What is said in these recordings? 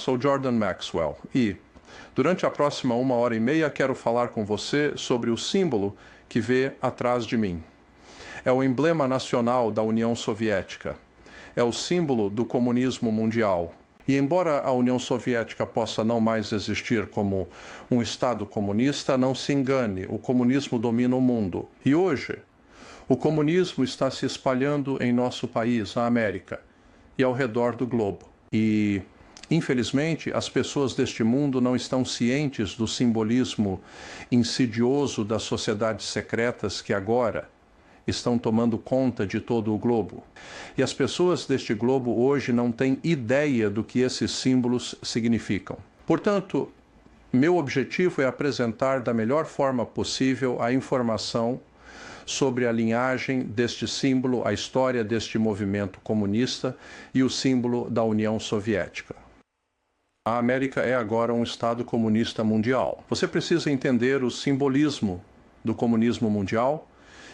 sou Jordan Maxwell e, durante a próxima 1h30, quero falar com você sobre o símbolo que vê atrás de mim. É o emblema nacional da União Soviética. É o símbolo do comunismo mundial. E embora a União Soviética possa não mais existir como um Estado comunista, não se engane, o comunismo domina o mundo. E hoje, o comunismo está se espalhando em nosso país, a América, e ao redor do globo. E, infelizmente, as pessoas deste mundo não estão cientes do simbolismo insidioso das sociedades secretas que agora estão tomando conta de todo o globo. E as pessoas deste globo hoje não têm ideia do que esses símbolos significam. Portanto, meu objetivo é apresentar da melhor forma possível a informação sobre a linhagem deste símbolo, a história deste movimento comunista e o símbolo da União Soviética. A América é agora um Estado comunista mundial. Você precisa entender o simbolismo do comunismo mundial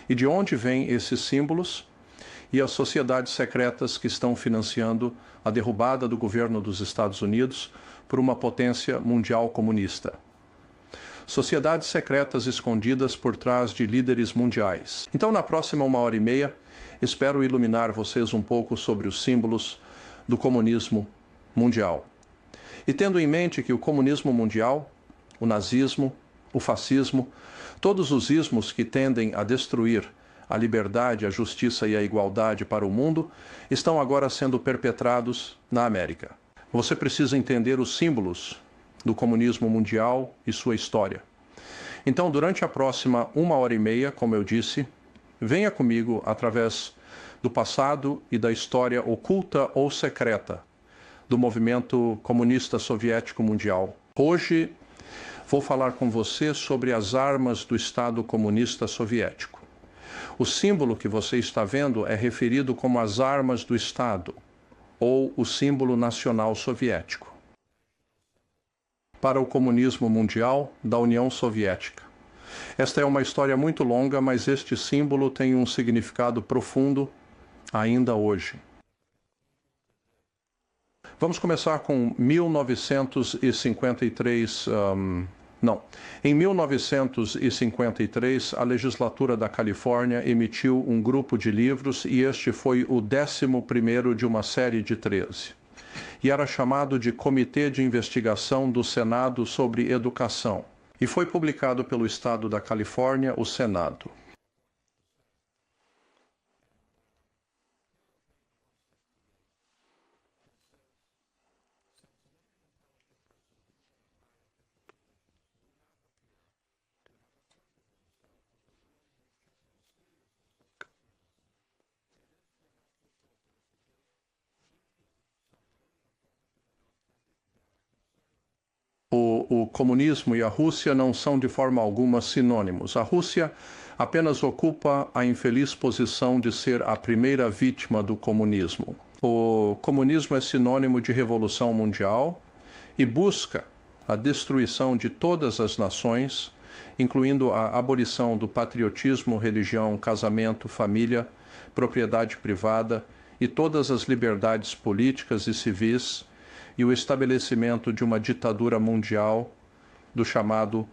e de onde vêm esses símbolos e as sociedades secretas que estão financiando a derrubada do governo dos Estados Unidos por uma potência mundial comunista. Sociedades secretas escondidas por trás de líderes mundiais. Então, na próxima 1h30, espero iluminar vocês um pouco sobre os símbolos do comunismo mundial. E tendo em mente que o comunismo mundial, o nazismo, o fascismo, todos os ismos que tendem a destruir a liberdade, a justiça e a igualdade para o mundo, estão agora sendo perpetrados na América. Você precisa entender os símbolos do comunismo mundial e sua história. Então, durante a próxima 1h30, como eu disse, venha comigo através do passado e da história oculta ou secreta do movimento comunista soviético mundial. Hoje, vou falar com você sobre as armas do Estado comunista soviético. O símbolo que você está vendo é referido como as armas do Estado, ou o símbolo nacional soviético, para o comunismo mundial da União Soviética. Esta é uma história muito longa, mas este símbolo tem um significado profundo ainda hoje. Vamos começar com 1953. Em 1953, a legislatura da Califórnia emitiu um grupo de livros e este foi o 11º de uma série de 13. E era chamado de Comitê de Investigação do Senado sobre Educação. E foi publicado pelo Estado da Califórnia, o Senado. O comunismo e a Rússia não são de forma alguma sinônimos. A Rússia apenas ocupa a infeliz posição de ser a primeira vítima do comunismo. O comunismo é sinônimo de revolução mundial e busca a destruição de todas as nações, incluindo a abolição do patriotismo, religião, casamento, família, propriedade privada e todas as liberdades políticas e civis, e o estabelecimento de uma ditadura mundial do chamado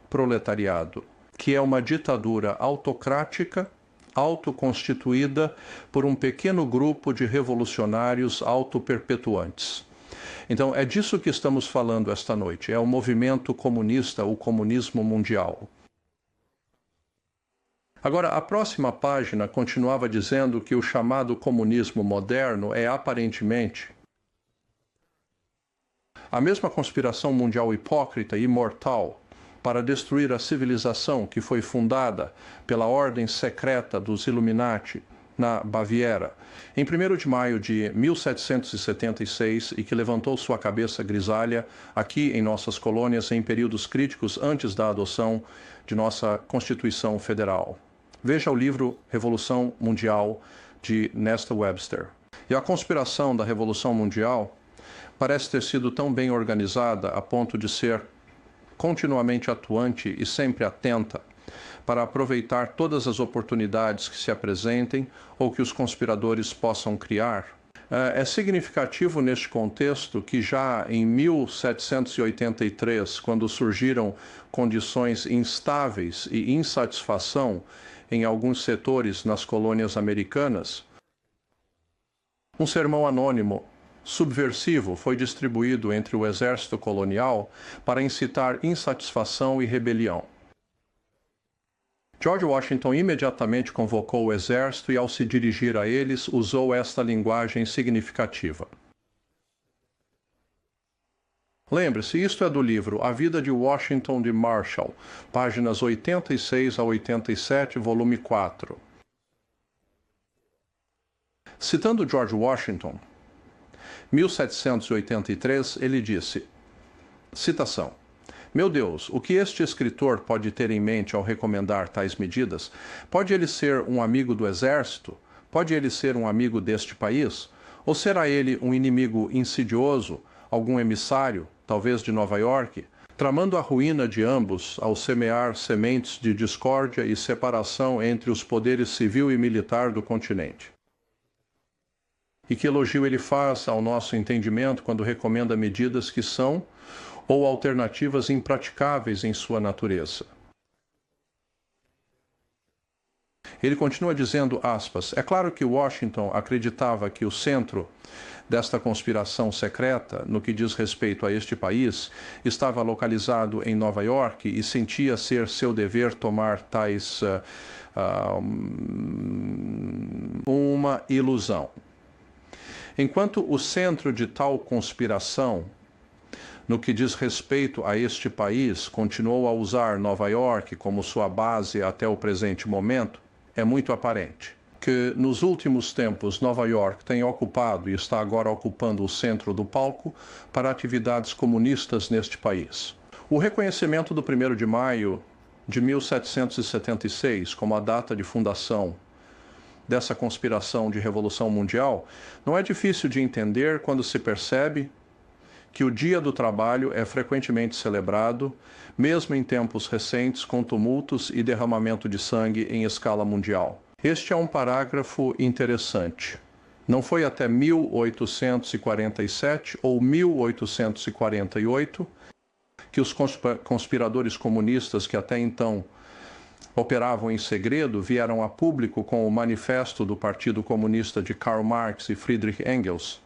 proletariado, que é uma ditadura autocrática, autoconstituída por um pequeno grupo de revolucionários autoperpetuantes. Então, é disso que estamos falando esta noite. É o movimento comunista, o comunismo mundial. Agora, a próxima página continuava dizendo que o chamado comunismo moderno é aparentemente a mesma conspiração mundial hipócrita e imortal para destruir a civilização que foi fundada pela ordem secreta dos Illuminati na Baviera, em 1º de maio de 1776, e que levantou sua cabeça grisalha aqui em nossas colônias em períodos críticos antes da adoção de nossa Constituição Federal. Veja o livro Revolução Mundial, de Nesta Webster. E a conspiração da Revolução Mundial parece ter sido tão bem organizada a ponto de ser continuamente atuante e sempre atenta para aproveitar todas as oportunidades que se apresentem ou que os conspiradores possam criar É significativo neste contexto que já em 1783, quando surgiram condições instáveis e insatisfação em alguns setores nas colônias americanas, um sermão anônimo subversivo foi distribuído entre o exército colonial para incitar insatisfação e rebelião. George Washington imediatamente convocou o exército e, ao se dirigir a eles, usou esta linguagem significativa. Lembre-se, isto é do livro A Vida de Washington de Marshall, páginas 86 a 87, volume 4. Citando George Washington, 1783, ele disse, citação, "Meu Deus, o que este escritor pode ter em mente ao recomendar tais medidas? Pode ele ser um amigo do exército? Pode ele ser um amigo deste país? Ou será ele um inimigo insidioso, algum emissário, talvez de Nova York, tramando a ruína de ambos ao semear sementes de discórdia e separação entre os poderes civil e militar do continente?" E que elogio ele faz ao nosso entendimento quando recomenda medidas que são ou alternativas impraticáveis em sua natureza. Ele continua dizendo, aspas, "É claro que Washington acreditava que o centro desta conspiração secreta, no que diz respeito a este país, estava localizado em Nova York e sentia ser seu dever tomar tais uma ilusão. Enquanto o centro de tal conspiração, no que diz respeito a este país, continuou a usar Nova York como sua base até o presente momento, é muito aparente que, nos últimos tempos, Nova York tem ocupado e está agora ocupando o centro do palco para atividades comunistas neste país. O reconhecimento do 1º de maio de 1776 como a data de fundação dessa conspiração de revolução mundial não é difícil de entender quando se percebe que o Dia do Trabalho é frequentemente celebrado, mesmo em tempos recentes, com tumultos e derramamento de sangue em escala mundial. Este é um parágrafo interessante. Não foi até 1847 ou 1848 que os conspiradores comunistas que até então operavam em segredo vieram a público com o manifesto do Partido Comunista de Karl Marx e Friedrich Engels,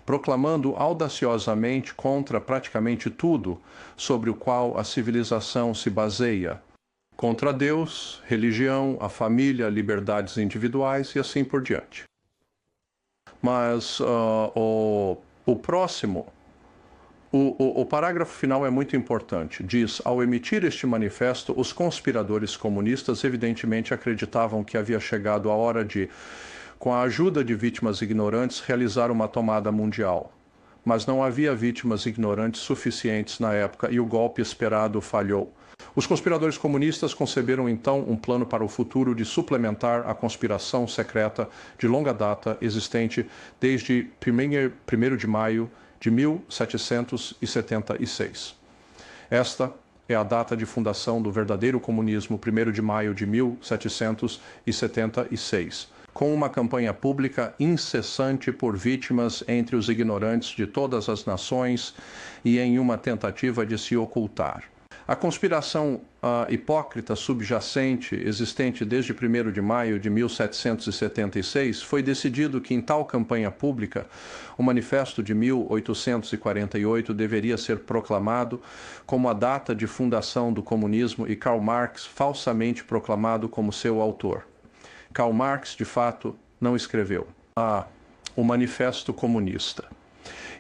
proclamando audaciosamente contra praticamente tudo sobre o qual a civilização se baseia, contra Deus, religião, a família, liberdades individuais e assim por diante. Mas o próximo, o parágrafo final é muito importante. Diz, ao emitir este manifesto, os conspiradores comunistas evidentemente acreditavam que havia chegado a hora de, com a ajuda de vítimas ignorantes, realizar uma tomada mundial. Mas não havia vítimas ignorantes suficientes na época e o golpe esperado falhou. Os conspiradores comunistas conceberam então um plano para o futuro de suplementar a conspiração secreta de longa data existente desde 1º de maio de 1776. Esta é a data de fundação do verdadeiro comunismo, 1º de maio de 1776, com uma campanha pública incessante por vítimas entre os ignorantes de todas as nações e em uma tentativa de se ocultar. A conspiração hipócrita subjacente, existente desde 1º de maio de 1776, foi decidido que em tal campanha pública, o Manifesto de 1848 deveria ser proclamado como a data de fundação do comunismo e Karl Marx falsamente proclamado como seu autor. Karl Marx, de fato, não escreveu o Manifesto Comunista.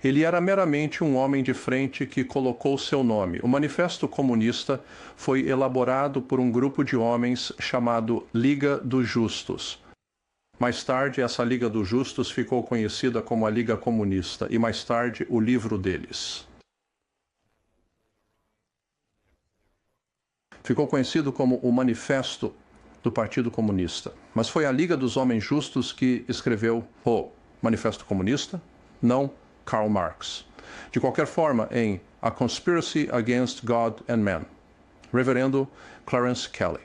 Ele era meramente um homem de frente que colocou seu nome. O Manifesto Comunista foi elaborado por um grupo de homens chamado Liga dos Justos. Mais tarde, essa Liga dos Justos ficou conhecida como a Liga Comunista, e mais tarde, o livro deles. Ficou conhecido como o Manifesto do Partido Comunista. Mas foi a Liga dos Homens Justos que escreveu o Manifesto Comunista, não Karl Marx. De qualquer forma, em A Conspiracy Against God and Man, Reverendo Clarence Kelly.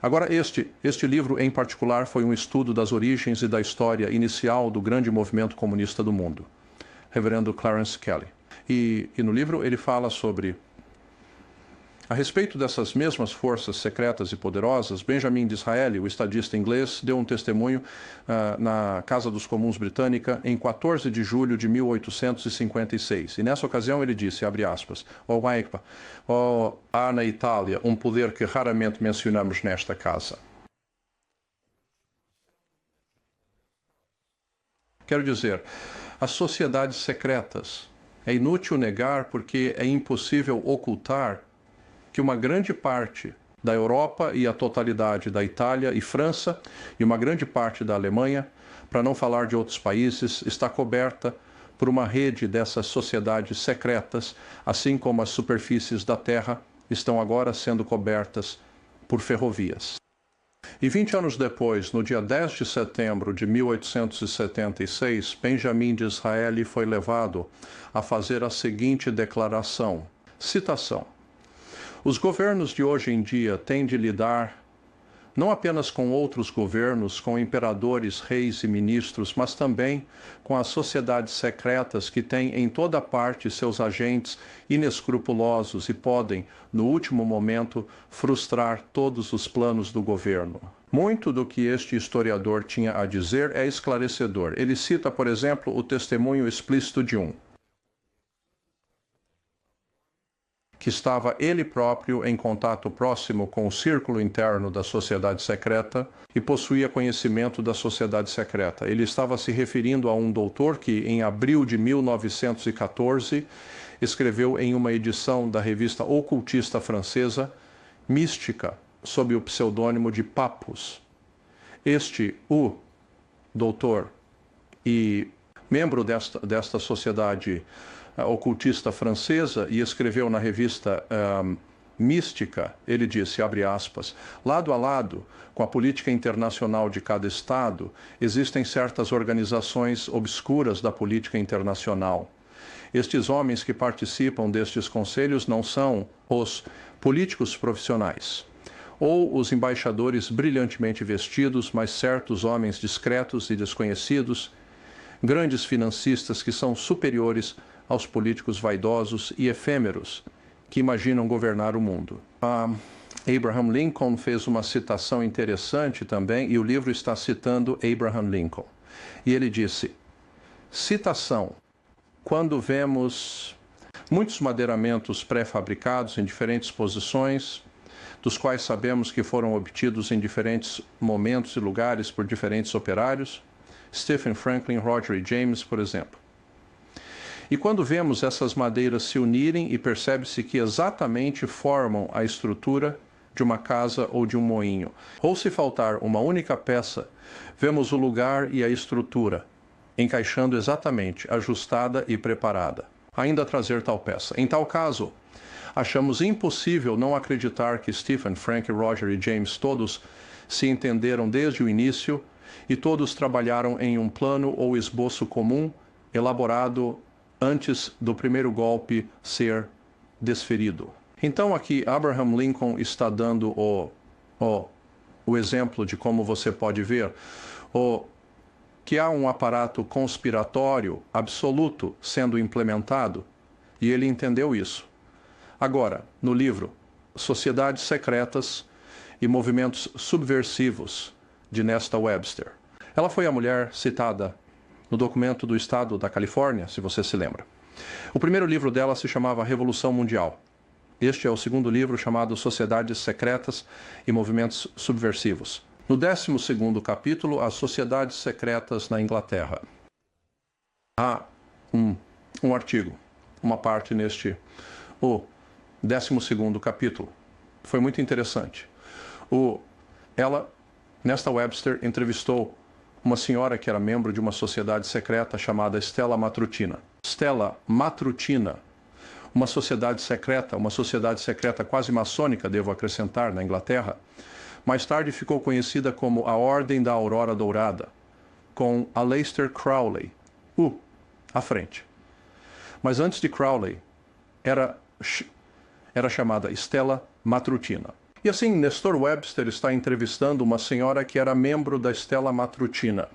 Agora, este livro, em particular, foi um estudo das origens e da história inicial do grande movimento comunista do mundo, reverendo Clarence Kelly. E no livro ele fala sobre, a respeito dessas mesmas forças secretas e poderosas, Benjamin Disraeli, o estadista inglês, deu um testemunho na Casa dos Comuns britânica em 14 de julho de 1856. E nessa ocasião ele disse, abre aspas, há na Itália um poder que raramente mencionamos nesta casa. Quero dizer, as sociedades secretas, é inútil negar porque é impossível ocultar que uma grande parte da Europa e a totalidade da Itália e França e uma grande parte da Alemanha, para não falar de outros países, está coberta por uma rede dessas sociedades secretas, assim como as superfícies da Terra estão agora sendo cobertas por ferrovias. E 20 anos depois, no dia 10 de setembro de 1876, Benjamin Disraeli foi levado a fazer a seguinte declaração, citação: os governos de hoje em dia têm de lidar não apenas com outros governos, com imperadores, reis e ministros, mas também com as sociedades secretas que têm em toda parte seus agentes inescrupulosos e podem, no último momento, frustrar todos os planos do governo. Muito do que este historiador tinha a dizer é esclarecedor. Ele cita, por exemplo, o testemunho explícito de um que estava ele próprio em contato próximo com o círculo interno da sociedade secreta e possuía conhecimento da sociedade secreta. Ele estava se referindo a um doutor que, em abril de 1914, escreveu em uma edição da revista ocultista francesa, Mística, sob o pseudônimo de Papus. O doutor e membro desta sociedade ocultista francesa, e escreveu na revista Mística, ele disse, abre aspas, lado a lado com a política internacional de cada Estado, existem certas organizações obscuras da política internacional. Estes homens que participam destes conselhos não são os políticos profissionais, ou os embaixadores brilhantemente vestidos, mas certos homens discretos e desconhecidos, grandes financistas que são superiores aos políticos vaidosos e efêmeros que imaginam governar o mundo. Abraham Lincoln fez uma citação interessante também, e o livro está citando Abraham Lincoln. E ele disse, citação, quando vemos muitos madeiramentos pré-fabricados em diferentes posições, dos quais sabemos que foram obtidos em diferentes momentos e lugares por diferentes operários, Stephen Franklin, Roger e James, por exemplo. E quando vemos essas madeiras se unirem e percebe-se que exatamente formam a estrutura de uma casa ou de um moinho, ou se faltar uma única peça, vemos o lugar e a estrutura, encaixando exatamente, ajustada e preparada, ainda a trazer tal peça. Em tal caso, achamos impossível não acreditar que Stephen, Frank, Roger e James todos se entenderam desde o início e todos trabalharam em um plano ou esboço comum, elaborado antes do primeiro golpe ser desferido. Então aqui Abraham Lincoln está dando o exemplo de como você pode ver que há um aparato conspiratório absoluto sendo implementado, e ele entendeu isso. Agora, no livro Sociedades Secretas e Movimentos Subversivos, de Nesta Webster, ela foi a mulher citada no documento do Estado da Califórnia, se você se lembra. O primeiro livro dela se chamava Revolução Mundial. Este é o segundo livro, chamado Sociedades Secretas e Movimentos Subversivos. No 12º capítulo, As Sociedades Secretas na Inglaterra. Há um artigo, uma parte neste, o 12º capítulo. Foi muito interessante. Ela, Nesta Webster, entrevistou uma senhora que era membro de uma sociedade secreta chamada Stella Matrutina. Stella Matrutina, uma sociedade secreta quase maçônica, devo acrescentar, na Inglaterra, mais tarde ficou conhecida como a Ordem da Aurora Dourada, com Aleister Crowley, à frente. Mas antes de Crowley, era chamada Stella Matrutina. E assim, Nestor Webster está entrevistando uma senhora que era membro da Stella Matutina.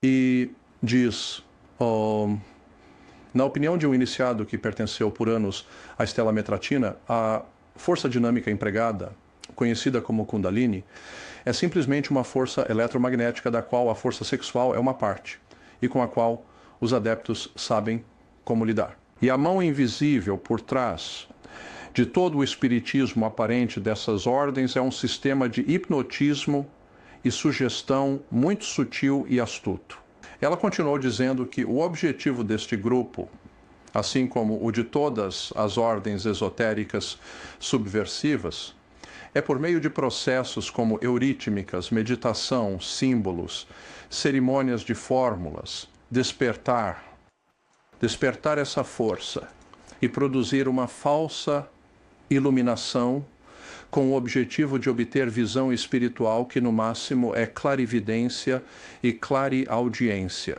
E diz, na opinião de um iniciado que pertenceu por anos à Stella Matutina, a força dinâmica empregada, conhecida como Kundalini, é simplesmente uma força eletromagnética da qual a força sexual é uma parte e com a qual os adeptos sabem como lidar. E a mão invisível por trás de todo o espiritismo aparente dessas ordens é um sistema de hipnotismo e sugestão muito sutil e astuto. Ela continuou dizendo que o objetivo deste grupo, assim como o de todas as ordens esotéricas subversivas, é por meio de processos como eurítmicas, meditação, símbolos, cerimônias de fórmulas, despertar essa força e produzir uma falsa iluminação com o objetivo de obter visão espiritual que no máximo é clarividência e clareaudiência.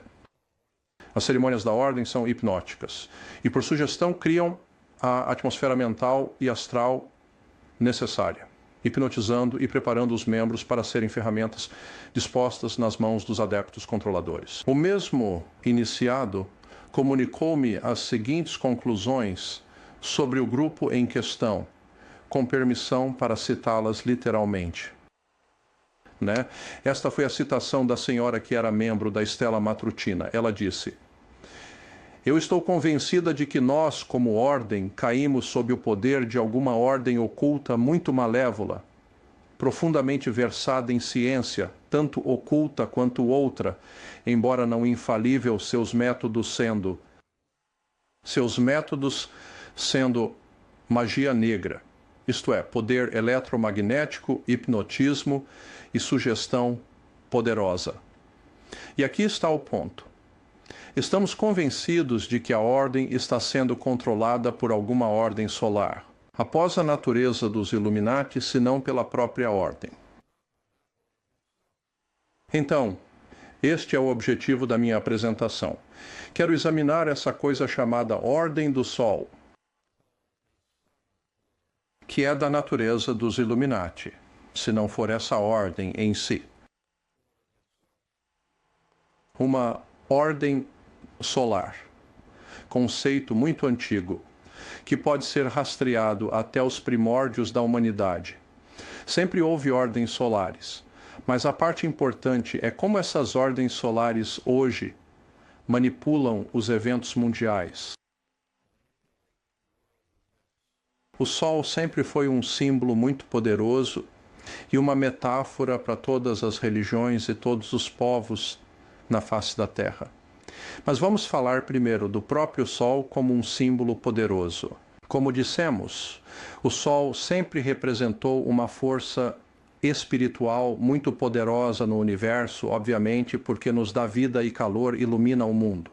As cerimônias da ordem são hipnóticas e por sugestão criam a atmosfera mental e astral necessária, hipnotizando e preparando os membros para serem ferramentas dispostas nas mãos dos adeptos controladores. O mesmo iniciado comunicou-me as seguintes conclusões sobre o grupo em questão, com permissão para citá-las literalmente. Esta foi a citação da senhora que era membro da Stella Matutina. Ela disse: "Eu estou convencida de que nós, como ordem, caímos sob o poder de alguma ordem oculta muito malévola, profundamente versada em ciência, tanto oculta quanto outra, embora não infalível seus métodos sendo magia negra, isto é, poder eletromagnético, hipnotismo e sugestão poderosa. E aqui está o ponto. Estamos convencidos de que a ordem está sendo controlada por alguma ordem solar, após a natureza dos Illuminati, se não pela própria ordem. Então, este é o objetivo da minha apresentação. Quero examinar essa coisa chamada Ordem do Sol, que é da natureza dos Illuminati, se não for essa ordem em si. Uma ordem solar, conceito muito antigo, que pode ser rastreado até os primórdios da humanidade. Sempre houve ordens solares, mas a parte importante é como essas ordens solares hoje manipulam os eventos mundiais. O Sol sempre foi um símbolo muito poderoso e uma metáfora para todas as religiões e todos os povos na face da Terra. Mas vamos falar primeiro do próprio Sol como um símbolo poderoso. Como dissemos, o Sol sempre representou uma força espiritual muito poderosa no universo, obviamente, porque nos dá vida e calor, ilumina o mundo.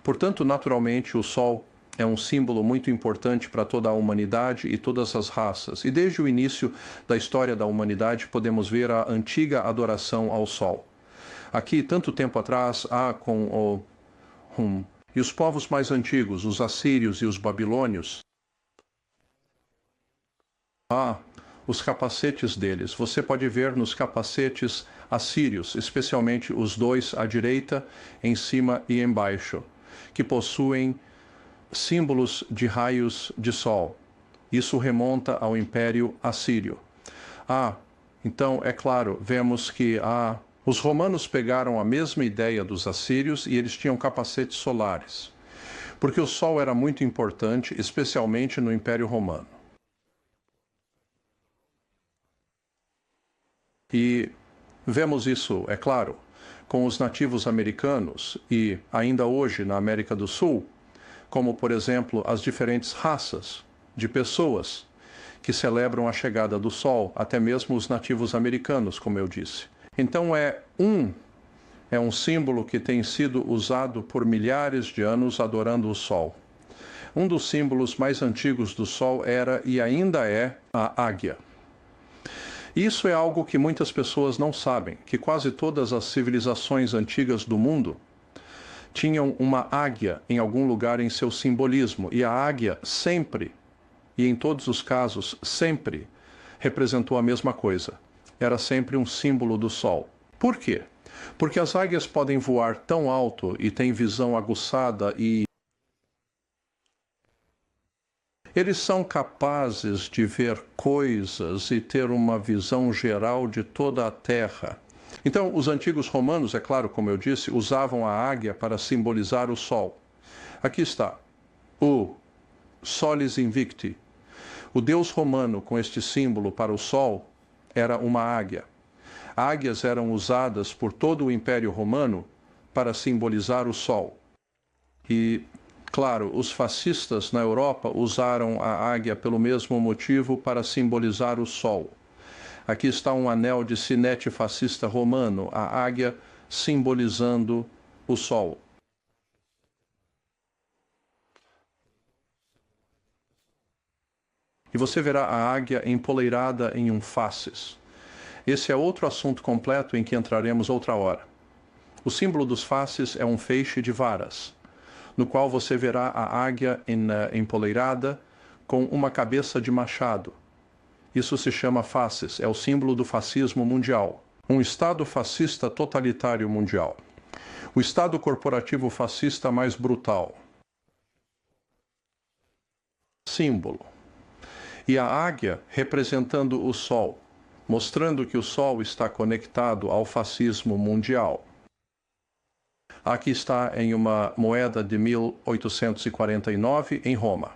Portanto, naturalmente, o Sol é um símbolo muito importante para toda a humanidade e todas as raças. E desde o início da história da humanidade podemos ver a antiga adoração ao Sol. Aqui, tanto tempo atrás, e os povos mais antigos, os assírios e os babilônios, os capacetes deles. Você pode ver nos capacetes assírios, especialmente os dois à direita, em cima e embaixo, que possuem símbolos de raios de sol. Isso remonta ao Império Assírio. Então, é claro, vemos que os romanos pegaram a mesma ideia dos assírios e eles tinham capacetes solares, porque o sol era muito importante, especialmente no Império Romano. E vemos isso, é claro, com os nativos americanos e ainda hoje na América do Sul, como, por exemplo, as diferentes raças de pessoas que celebram a chegada do sol, até mesmo os nativos americanos, como eu disse. Então é um símbolo que tem sido usado por milhares de anos adorando o sol. Um dos símbolos mais antigos do sol era e ainda é a águia. Isso é algo que muitas pessoas não sabem, que quase todas as civilizações antigas do mundo tinham uma águia em algum lugar em seu simbolismo, e a águia sempre e em todos os casos sempre representou a mesma coisa. Era sempre um símbolo do sol. Por quê? Porque as águias podem voar tão alto e têm visão aguçada e eles são capazes de ver coisas e ter uma visão geral de toda a Terra. Então, os antigos romanos, é claro, como eu disse, usavam a águia para simbolizar o sol. Aqui está, o Solis Invicti. O deus romano com este símbolo para o sol era uma águia. Águias eram usadas por todo o Império Romano para simbolizar o sol. E, claro, os fascistas na Europa usaram a águia pelo mesmo motivo para simbolizar o sol. Aqui está um anel de sinete fascista romano, a águia simbolizando o sol. E você verá a águia empoleirada em um fasces. Esse é outro assunto completo em que entraremos outra hora. O símbolo dos fasces é um feixe de varas, no qual você verá a águia empoleirada com uma cabeça de machado. Isso se chama fasces, é o símbolo do fascismo mundial. Um Estado fascista totalitário mundial. O Estado corporativo fascista mais brutal. Símbolo. E a águia representando o sol, mostrando que o sol está conectado ao fascismo mundial. Aqui está em uma moeda de 1849 em Roma.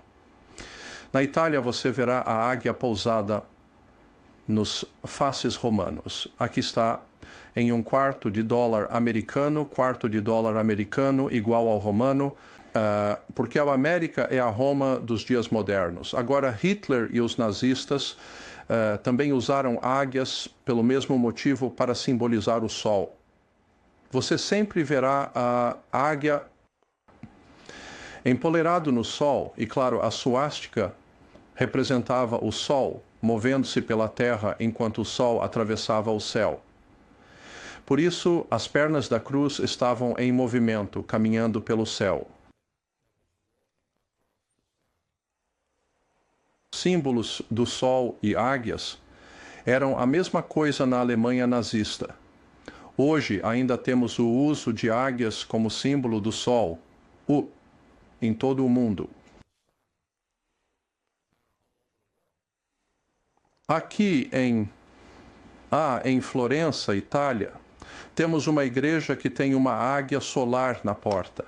Na Itália você verá a águia pousada nos fasces romanos. Aqui está em $1/4 americano, $1/4 americano igual ao romano, porque a América é a Roma dos dias modernos. Agora Hitler e os nazistas também usaram águias pelo mesmo motivo para simbolizar o sol. Você sempre verá a águia empoleirado no sol, e claro, a suástica representava o sol, movendo-se pela terra enquanto o sol atravessava o céu. Por isso, as pernas da cruz estavam em movimento, caminhando pelo céu. Símbolos do sol e águias eram a mesma coisa na Alemanha nazista. Hoje ainda temos o uso de águias como símbolo do sol, em todo o mundo. Aqui em Florença, Itália, temos uma igreja que tem uma águia solar na porta.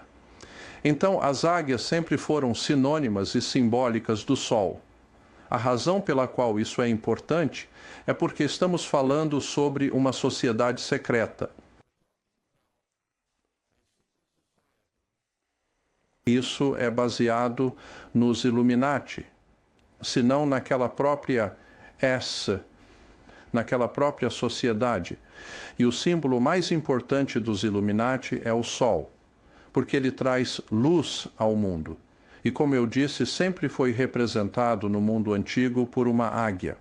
Então, as águias sempre foram sinônimas e simbólicas do sol. A razão pela qual isso é importante é porque estamos falando sobre uma sociedade secreta. Isso é baseado nos Illuminati, se não naquela própria naquela própria sociedade. E o símbolo mais importante dos Illuminati é o sol, porque ele traz luz ao mundo. E como eu disse, sempre foi representado no mundo antigo por uma águia.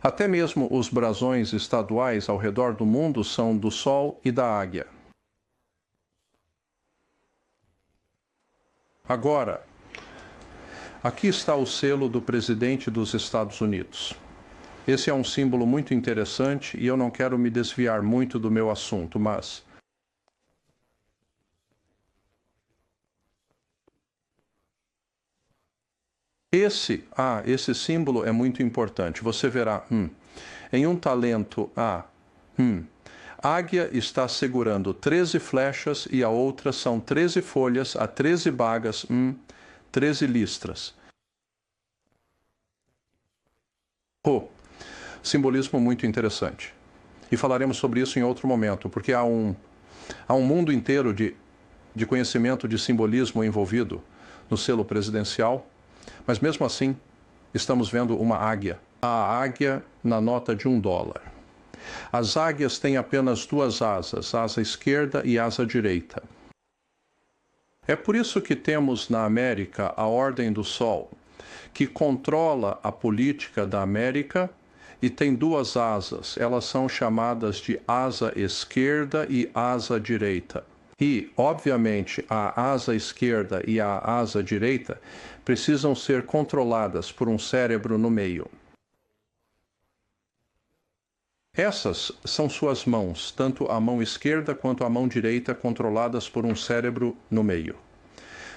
Até mesmo os brasões estaduais ao redor do mundo são do sol e da águia. Agora, aqui está o selo do presidente dos Estados Unidos. Esse é um símbolo muito interessante e eu não quero me desviar muito do meu assunto, mas esse símbolo é muito importante. Você verá, em um talento águia está segurando 13 flechas e a outra são 13 folhas a 13 bagas, 13 listras. Simbolismo muito interessante. E falaremos sobre isso em outro momento, porque há um mundo inteiro de conhecimento de simbolismo envolvido no selo presidencial, mas mesmo assim estamos vendo uma águia. A águia na nota de $1. As águias têm apenas duas asas, asa esquerda e asa direita. É por isso que temos na América a Ordem do Sol, que controla a política da América e tem duas asas. Elas são chamadas de asa esquerda e asa direita. E, obviamente, a asa esquerda e a asa direita precisam ser controladas por um cérebro no meio. Essas são suas mãos, tanto a mão esquerda quanto a mão direita, controladas por um cérebro no meio.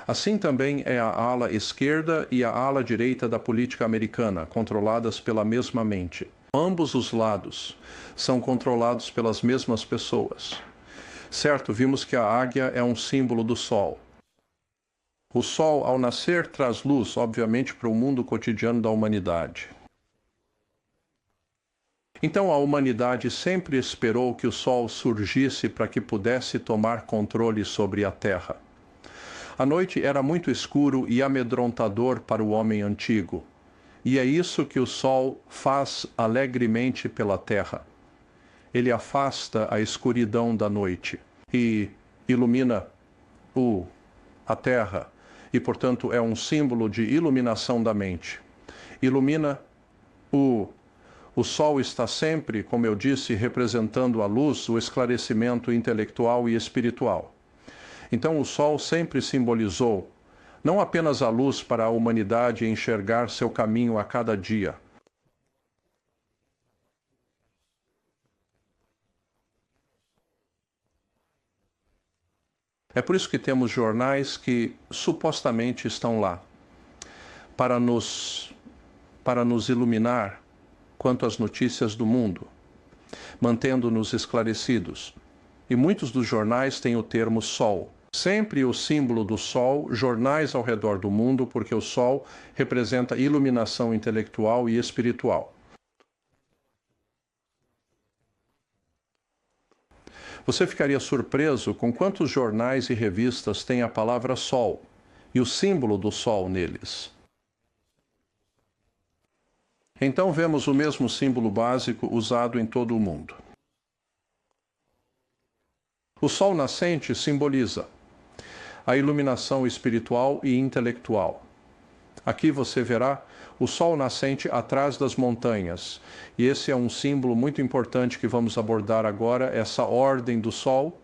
Assim também é a ala esquerda e a ala direita da política americana, controladas pela mesma mente. Ambos os lados são controlados pelas mesmas pessoas. Certo, vimos que a águia é um símbolo do sol. O sol, ao nascer, traz luz, obviamente, para o mundo cotidiano da humanidade. Então a humanidade sempre esperou que o sol surgisse para que pudesse tomar controle sobre a terra. A noite era muito escuro e amedrontador para o homem antigo, e é isso que o sol faz alegremente pela terra. Ele afasta a escuridão da noite e ilumina a terra, e portanto é um símbolo de iluminação da mente. Ilumina O sol está sempre, como eu disse, representando a luz, o esclarecimento intelectual e espiritual. Então o sol sempre simbolizou não apenas a luz para a humanidade enxergar seu caminho a cada dia. É por isso que temos jornais que supostamente estão lá para nos iluminar quanto às notícias do mundo, mantendo-nos esclarecidos. E muitos dos jornais têm o termo sol. Sempre o símbolo do sol, jornais ao redor do mundo, porque o sol representa iluminação intelectual e espiritual. Você ficaria surpreso com quantos jornais e revistas têm a palavra sol e o símbolo do sol neles. Então vemos o mesmo símbolo básico usado em todo o mundo. O sol nascente simboliza a iluminação espiritual e intelectual. Aqui você verá o sol nascente atrás das montanhas. E esse é um símbolo muito importante que vamos abordar agora, essa ordem do sol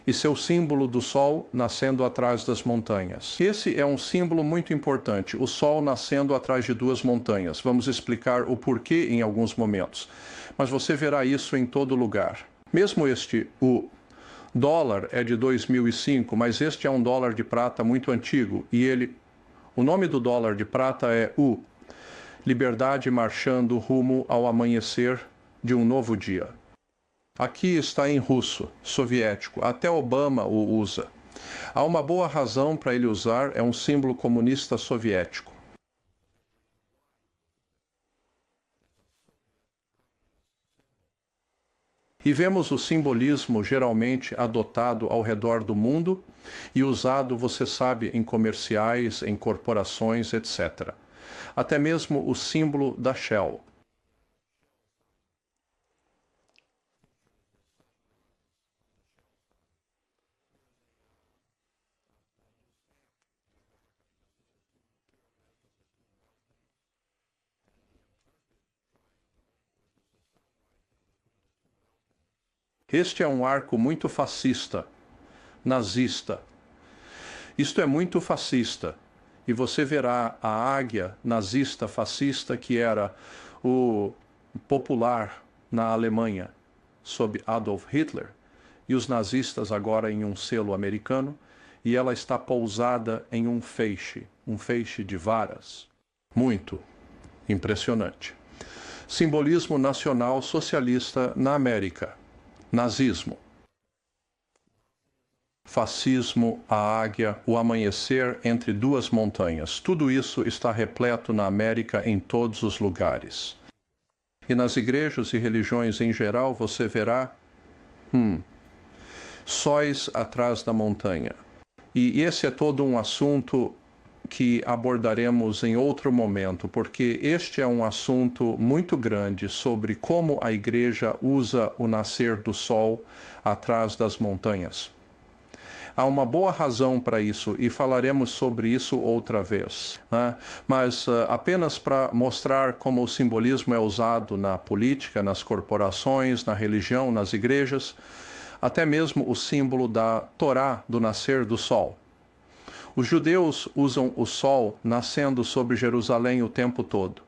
e seu símbolo do sol nascendo atrás das montanhas. Esse é um símbolo muito importante, o sol nascendo atrás de duas montanhas. Vamos explicar o porquê em alguns momentos, mas você verá isso em todo lugar. Mesmo o dólar é de 2005, mas este é um dólar de prata muito antigo e o nome do dólar de prata é liberdade marchando rumo ao amanhecer de um novo dia. Aqui está em russo, soviético, até Obama o usa. Há uma boa razão para ele usar, é um símbolo comunista soviético. E vemos o simbolismo geralmente adotado ao redor do mundo e usado, você sabe, em comerciais, em corporações, etc. Até mesmo o símbolo da Shell. Este é um arco muito fascista, nazista. Isto é muito fascista. E você verá a águia nazista fascista que era o popular na Alemanha sob Adolf Hitler e os nazistas agora em um selo americano, e ela está pousada em um feixe de varas. Muito impressionante. Simbolismo nacional socialista na América. Nazismo. Fascismo, a águia, o amanhecer entre duas montanhas. Tudo isso está repleto na América em todos os lugares. E nas igrejas e religiões em geral você verá sóis atrás da montanha. E esse é todo um assunto que abordaremos em outro momento, porque este é um assunto muito grande sobre como a igreja usa o nascer do sol atrás das montanhas. Há uma boa razão para isso e falaremos sobre isso outra vez, né? Mas apenas para mostrar como o simbolismo é usado na política, nas corporações, na religião, nas igrejas, até mesmo o símbolo da Torá do nascer do sol. Os judeus usam o sol nascendo sobre Jerusalém o tempo todo.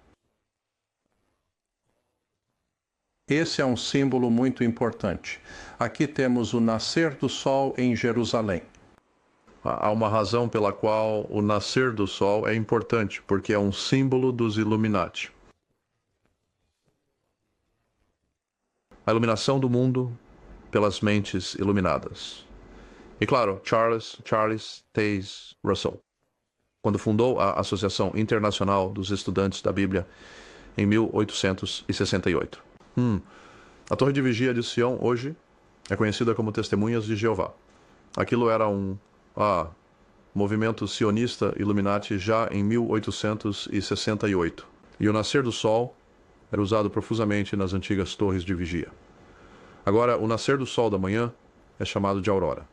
Esse é um símbolo muito importante. Aqui temos o nascer do sol em Jerusalém. Há uma razão pela qual o nascer do sol é importante, porque é um símbolo dos Illuminati. A iluminação do mundo pelas mentes iluminadas. E claro, Charles Taze Russell, quando fundou a Associação Internacional dos Estudantes da Bíblia em 1868. A Torre de Vigia de Sião hoje é conhecida como Testemunhas de Jeová. Aquilo era um movimento sionista Illuminati já em 1868. E o nascer do sol era usado profusamente nas antigas torres de vigia. Agora, o nascer do sol da manhã é chamado de aurora.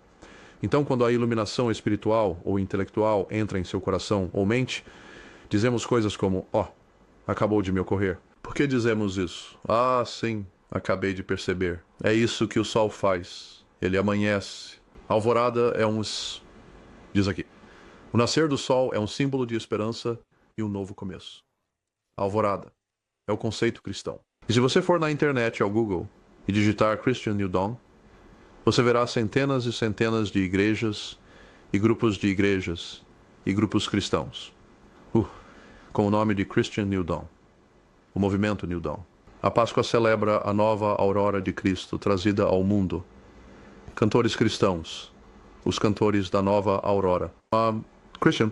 Então, quando a iluminação espiritual ou intelectual entra em seu coração ou mente, dizemos coisas como, acabou de me ocorrer. Por que dizemos isso? Sim, acabei de perceber. É isso que o sol faz. Ele amanhece. A alvorada é diz aqui, o nascer do sol é um símbolo de esperança e um novo começo. A alvorada é o conceito cristão. E se você for na internet ao Google e digitar Christian New Dawn, você verá centenas e centenas de igrejas e grupos de igrejas e grupos cristãos, com o nome de Christian New Dawn, o movimento New Dawn. A Páscoa celebra a nova aurora de Cristo trazida ao mundo. Cantores cristãos, os cantores da nova aurora. Christian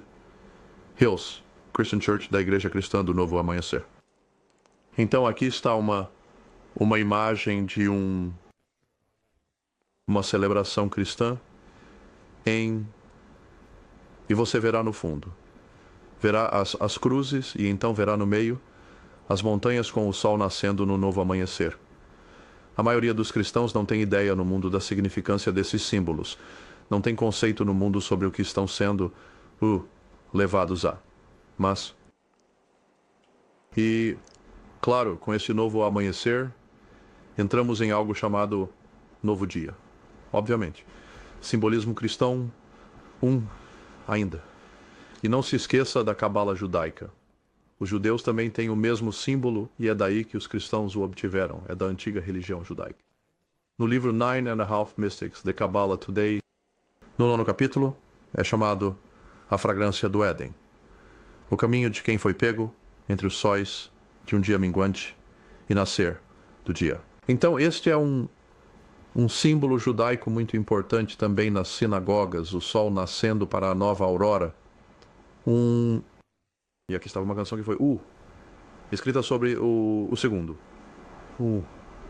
Hills, Christian Church da Igreja Cristã do Novo Amanhecer. Então aqui está uma imagem de uma celebração cristã e você verá no fundo. Verá as cruzes e então verá no meio as montanhas com o sol nascendo no novo amanhecer. A maioria dos cristãos não tem ideia no mundo da significância desses símbolos. Não tem conceito no mundo sobre o que estão sendo levados a. Mas, claro, com esse novo amanhecer, entramos em algo chamado novo dia. Obviamente. Simbolismo cristão, ainda. E não se esqueça da cabala judaica. Os judeus também têm o mesmo símbolo e é daí que os cristãos o obtiveram. É da antiga religião judaica. No livro 9.5 Mystics, The Kabbalah Today, no 9º capítulo, é chamado A Fragrância do Éden. O caminho de quem foi pego entre os sóis de um dia minguante e nascer do dia. Então este é um símbolo judaico muito importante também nas sinagogas, o sol nascendo para a nova aurora. E aqui estava uma canção que foi escrita sobre o segundo.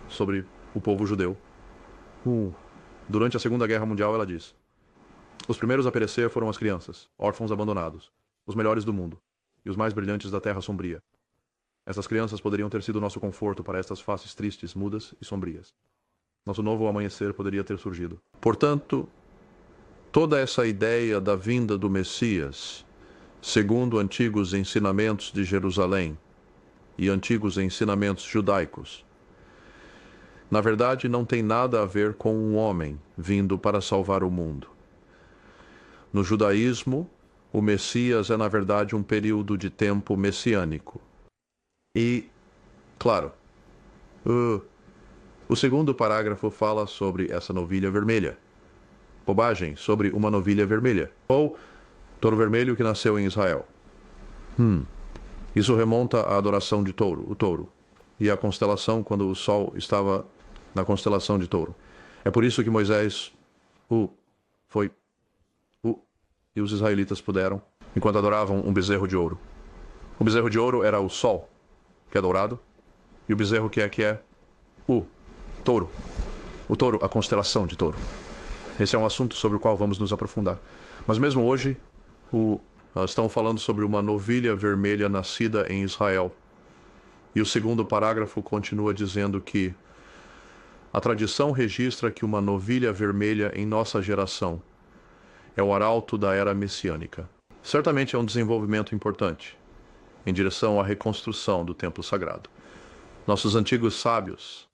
Sobre o povo judeu. Durante a Segunda Guerra Mundial ela diz: os primeiros a perecer foram as crianças, órfãos abandonados, os melhores do mundo, e os mais brilhantes da terra sombria. Essas crianças poderiam ter sido nosso conforto para estas faces tristes, mudas e sombrias. Nosso novo amanhecer poderia ter surgido. Portanto, toda essa ideia da vinda do Messias, segundo antigos ensinamentos de Jerusalém e antigos ensinamentos judaicos, na verdade não tem nada a ver com um homem vindo para salvar o mundo. No judaísmo, o Messias é na verdade um período de tempo messiânico. E, claro, o segundo parágrafo fala sobre essa novilha vermelha. Bobagem sobre uma novilha vermelha. Ou touro vermelho que nasceu em Israel. Isso remonta à adoração de touro, o touro. E à constelação quando o sol estava na constelação de touro. É por isso que Moisés e os israelitas puderam, enquanto adoravam um bezerro de ouro. O bezerro de ouro era o sol, que é dourado, e o bezerro que é o touro. O touro, a constelação de touro. Esse é um assunto sobre o qual vamos nos aprofundar. Mas mesmo hoje, estão falando sobre uma novilha vermelha nascida em Israel. E o segundo parágrafo continua dizendo que a tradição registra que uma novilha vermelha em nossa geração é o arauto da era messiânica. Certamente é um desenvolvimento importante em direção à reconstrução do templo sagrado. Nossos antigos sábios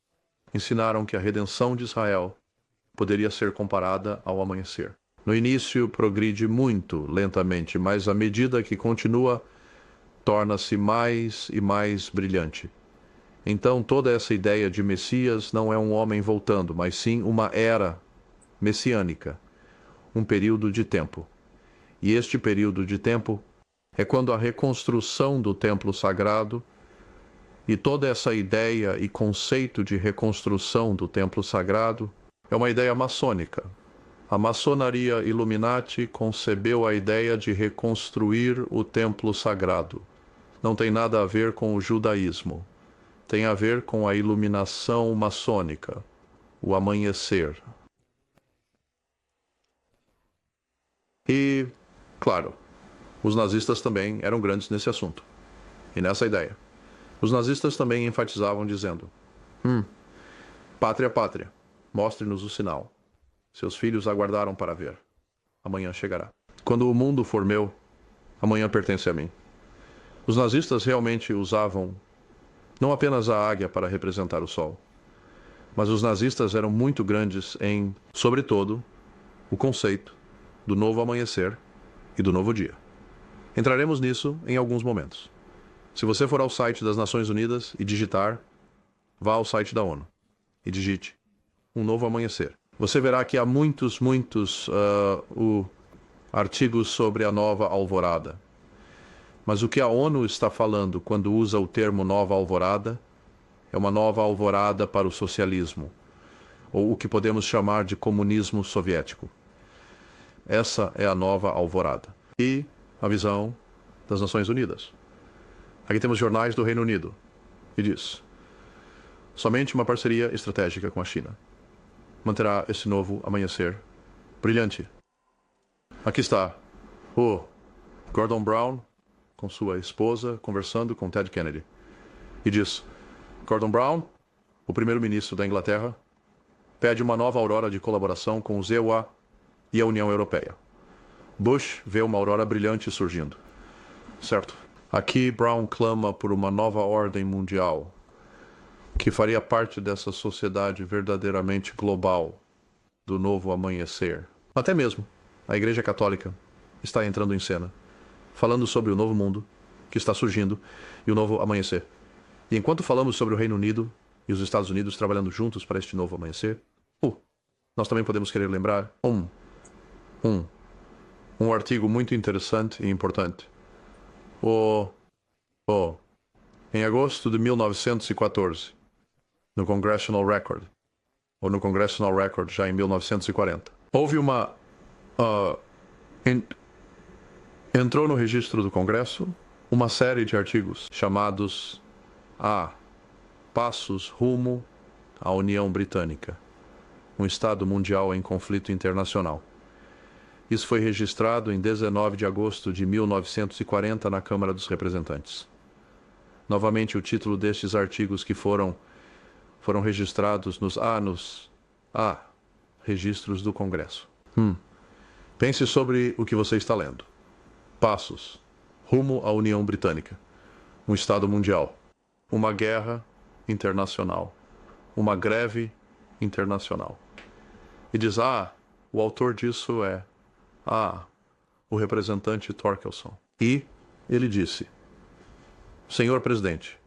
ensinaram que a redenção de Israel poderia ser comparada ao amanhecer. No início progride muito lentamente, mas à medida que continua, torna-se mais e mais brilhante. Então toda essa ideia de Messias não é um homem voltando, mas sim uma era messiânica, um período de tempo. E este período de tempo é quando a reconstrução do templo sagrado e toda essa ideia e conceito de reconstrução do templo sagrado é uma ideia maçônica. A maçonaria Illuminati concebeu a ideia de reconstruir o templo sagrado. Não tem nada a ver com o judaísmo. Tem a ver com a iluminação maçônica, o amanhecer. E, claro, os nazistas também eram grandes nesse assunto e nessa ideia. Os nazistas também enfatizavam dizendo: pátria, pátria, mostre-nos o sinal. Seus filhos aguardaram para ver. Amanhã chegará. Quando o mundo for meu, amanhã pertence a mim. Os nazistas realmente usavam não apenas a águia para representar o sol, mas os nazistas eram muito grandes em, sobretudo, o conceito do novo amanhecer e do novo dia. Entraremos nisso em alguns momentos. Se você for ao site das Nações Unidas e digitar, vá ao site da ONU e digite um novo amanhecer. Você verá que há muitos artigos sobre a nova alvorada. Mas o que a ONU está falando quando usa o termo nova alvorada é uma nova alvorada para o socialismo, ou o que podemos chamar de comunismo soviético. Essa é a nova alvorada. E a visão das Nações Unidas. Aqui temos jornais do Reino Unido, e diz: somente uma parceria estratégica com a China manterá esse novo amanhecer brilhante. Aqui está o Gordon Brown com sua esposa conversando com Ted Kennedy. E diz: Gordon Brown, o primeiro-ministro da Inglaterra, pede uma nova aurora de colaboração com os EUA e a União Europeia. Bush vê uma aurora brilhante surgindo. Certo. Aqui Brown clama por uma nova ordem mundial que faria parte dessa sociedade verdadeiramente global do novo amanhecer. Até mesmo a Igreja Católica está entrando em cena, falando sobre o novo mundo que está surgindo e o novo amanhecer. E enquanto falamos sobre o Reino Unido e os Estados Unidos trabalhando juntos para este novo amanhecer, nós também podemos querer lembrar um artigo muito interessante e importante. Em agosto de 1914, no Congressional Record, ou no Congressional Record já em 1940, houve entrou no registro do Congresso uma série de artigos chamados Passos rumo à União Britânica, um Estado mundial em conflito internacional. Isso foi registrado em 19 de agosto de 1940 na Câmara dos Representantes. Novamente, o título destes artigos que foram registrados nos registros do Congresso. Pense sobre o que você está lendo. Passos rumo à União Britânica, um Estado mundial, uma guerra internacional, uma greve internacional. E diz: o autor disso é o representante Torkelson. E ele disse: Senhor Presidente,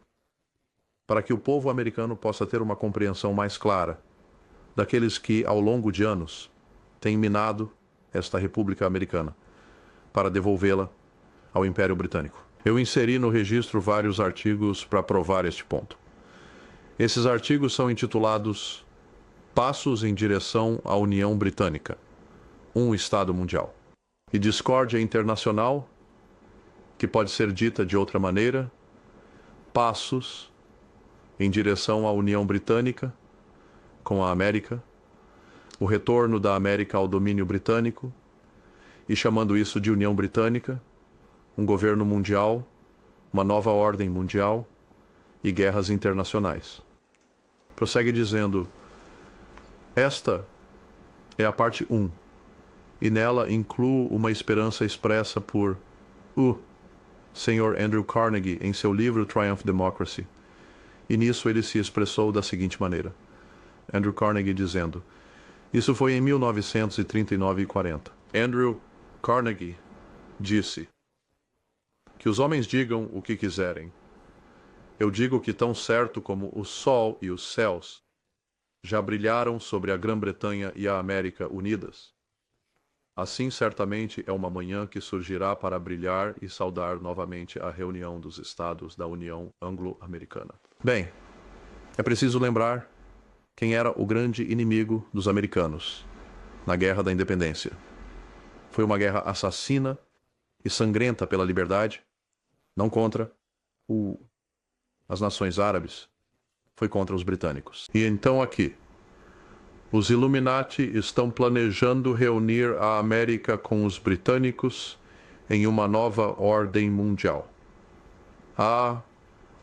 para que o povo americano possa ter uma compreensão mais clara daqueles que, ao longo de anos, têm minado esta República Americana para devolvê-la ao Império Britânico. Eu inseri no registro vários artigos para provar este ponto. Esses artigos são intitulados Passos em direção à União Britânica, um Estado mundial. E discórdia internacional, que pode ser dita de outra maneira, passos em direção à União Britânica com a América, o retorno da América ao domínio britânico, e chamando isso de União Britânica, um governo mundial, uma nova ordem mundial e guerras internacionais. Prossegue dizendo: esta é a parte 1, e nela incluo uma esperança expressa por Sr. Andrew Carnegie em seu livro Triumph Democracy. E nisso ele se expressou da seguinte maneira. Andrew Carnegie dizendo: Isso foi em 1939 e 40. Andrew Carnegie disse: que os homens digam o que quiserem. Eu digo que tão certo como o sol e os céus já brilharam sobre a Grã-Bretanha e a América unidas, assim certamente é uma manhã que surgirá para brilhar e saudar novamente a reunião dos Estados da União Anglo-Americana. Bem, é preciso lembrar quem era o grande inimigo dos americanos na Guerra da Independência. Foi uma guerra assassina e sangrenta pela liberdade, não contra as nações árabes, foi contra os britânicos. E então aqui, os Illuminati estão planejando reunir a América com os britânicos em uma nova ordem mundial.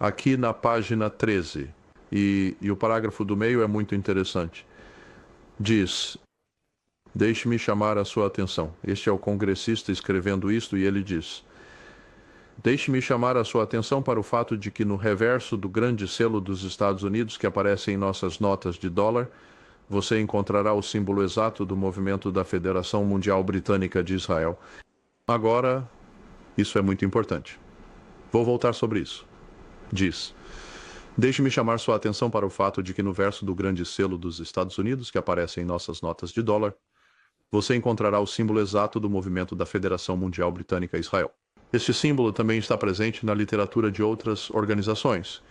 Aqui na página 13, e o parágrafo do meio é muito interessante, diz: deixe-me chamar a sua atenção. Este é o congressista escrevendo isto e ele diz: deixe-me chamar a sua atenção para o fato de que no reverso do grande selo dos Estados Unidos que aparece em nossas notas de dólar, você encontrará o símbolo exato do movimento da Federação Mundial Britânica de Israel. Agora, isso é muito importante. Vou voltar sobre isso. Diz: deixe-me chamar sua atenção para o fato de que no verso do grande selo dos Estados Unidos que aparece em nossas notas de dólar, você encontrará o símbolo exato do movimento da Federação Mundial Britânica Israel. Este símbolo também está presente na literatura de outras organizações,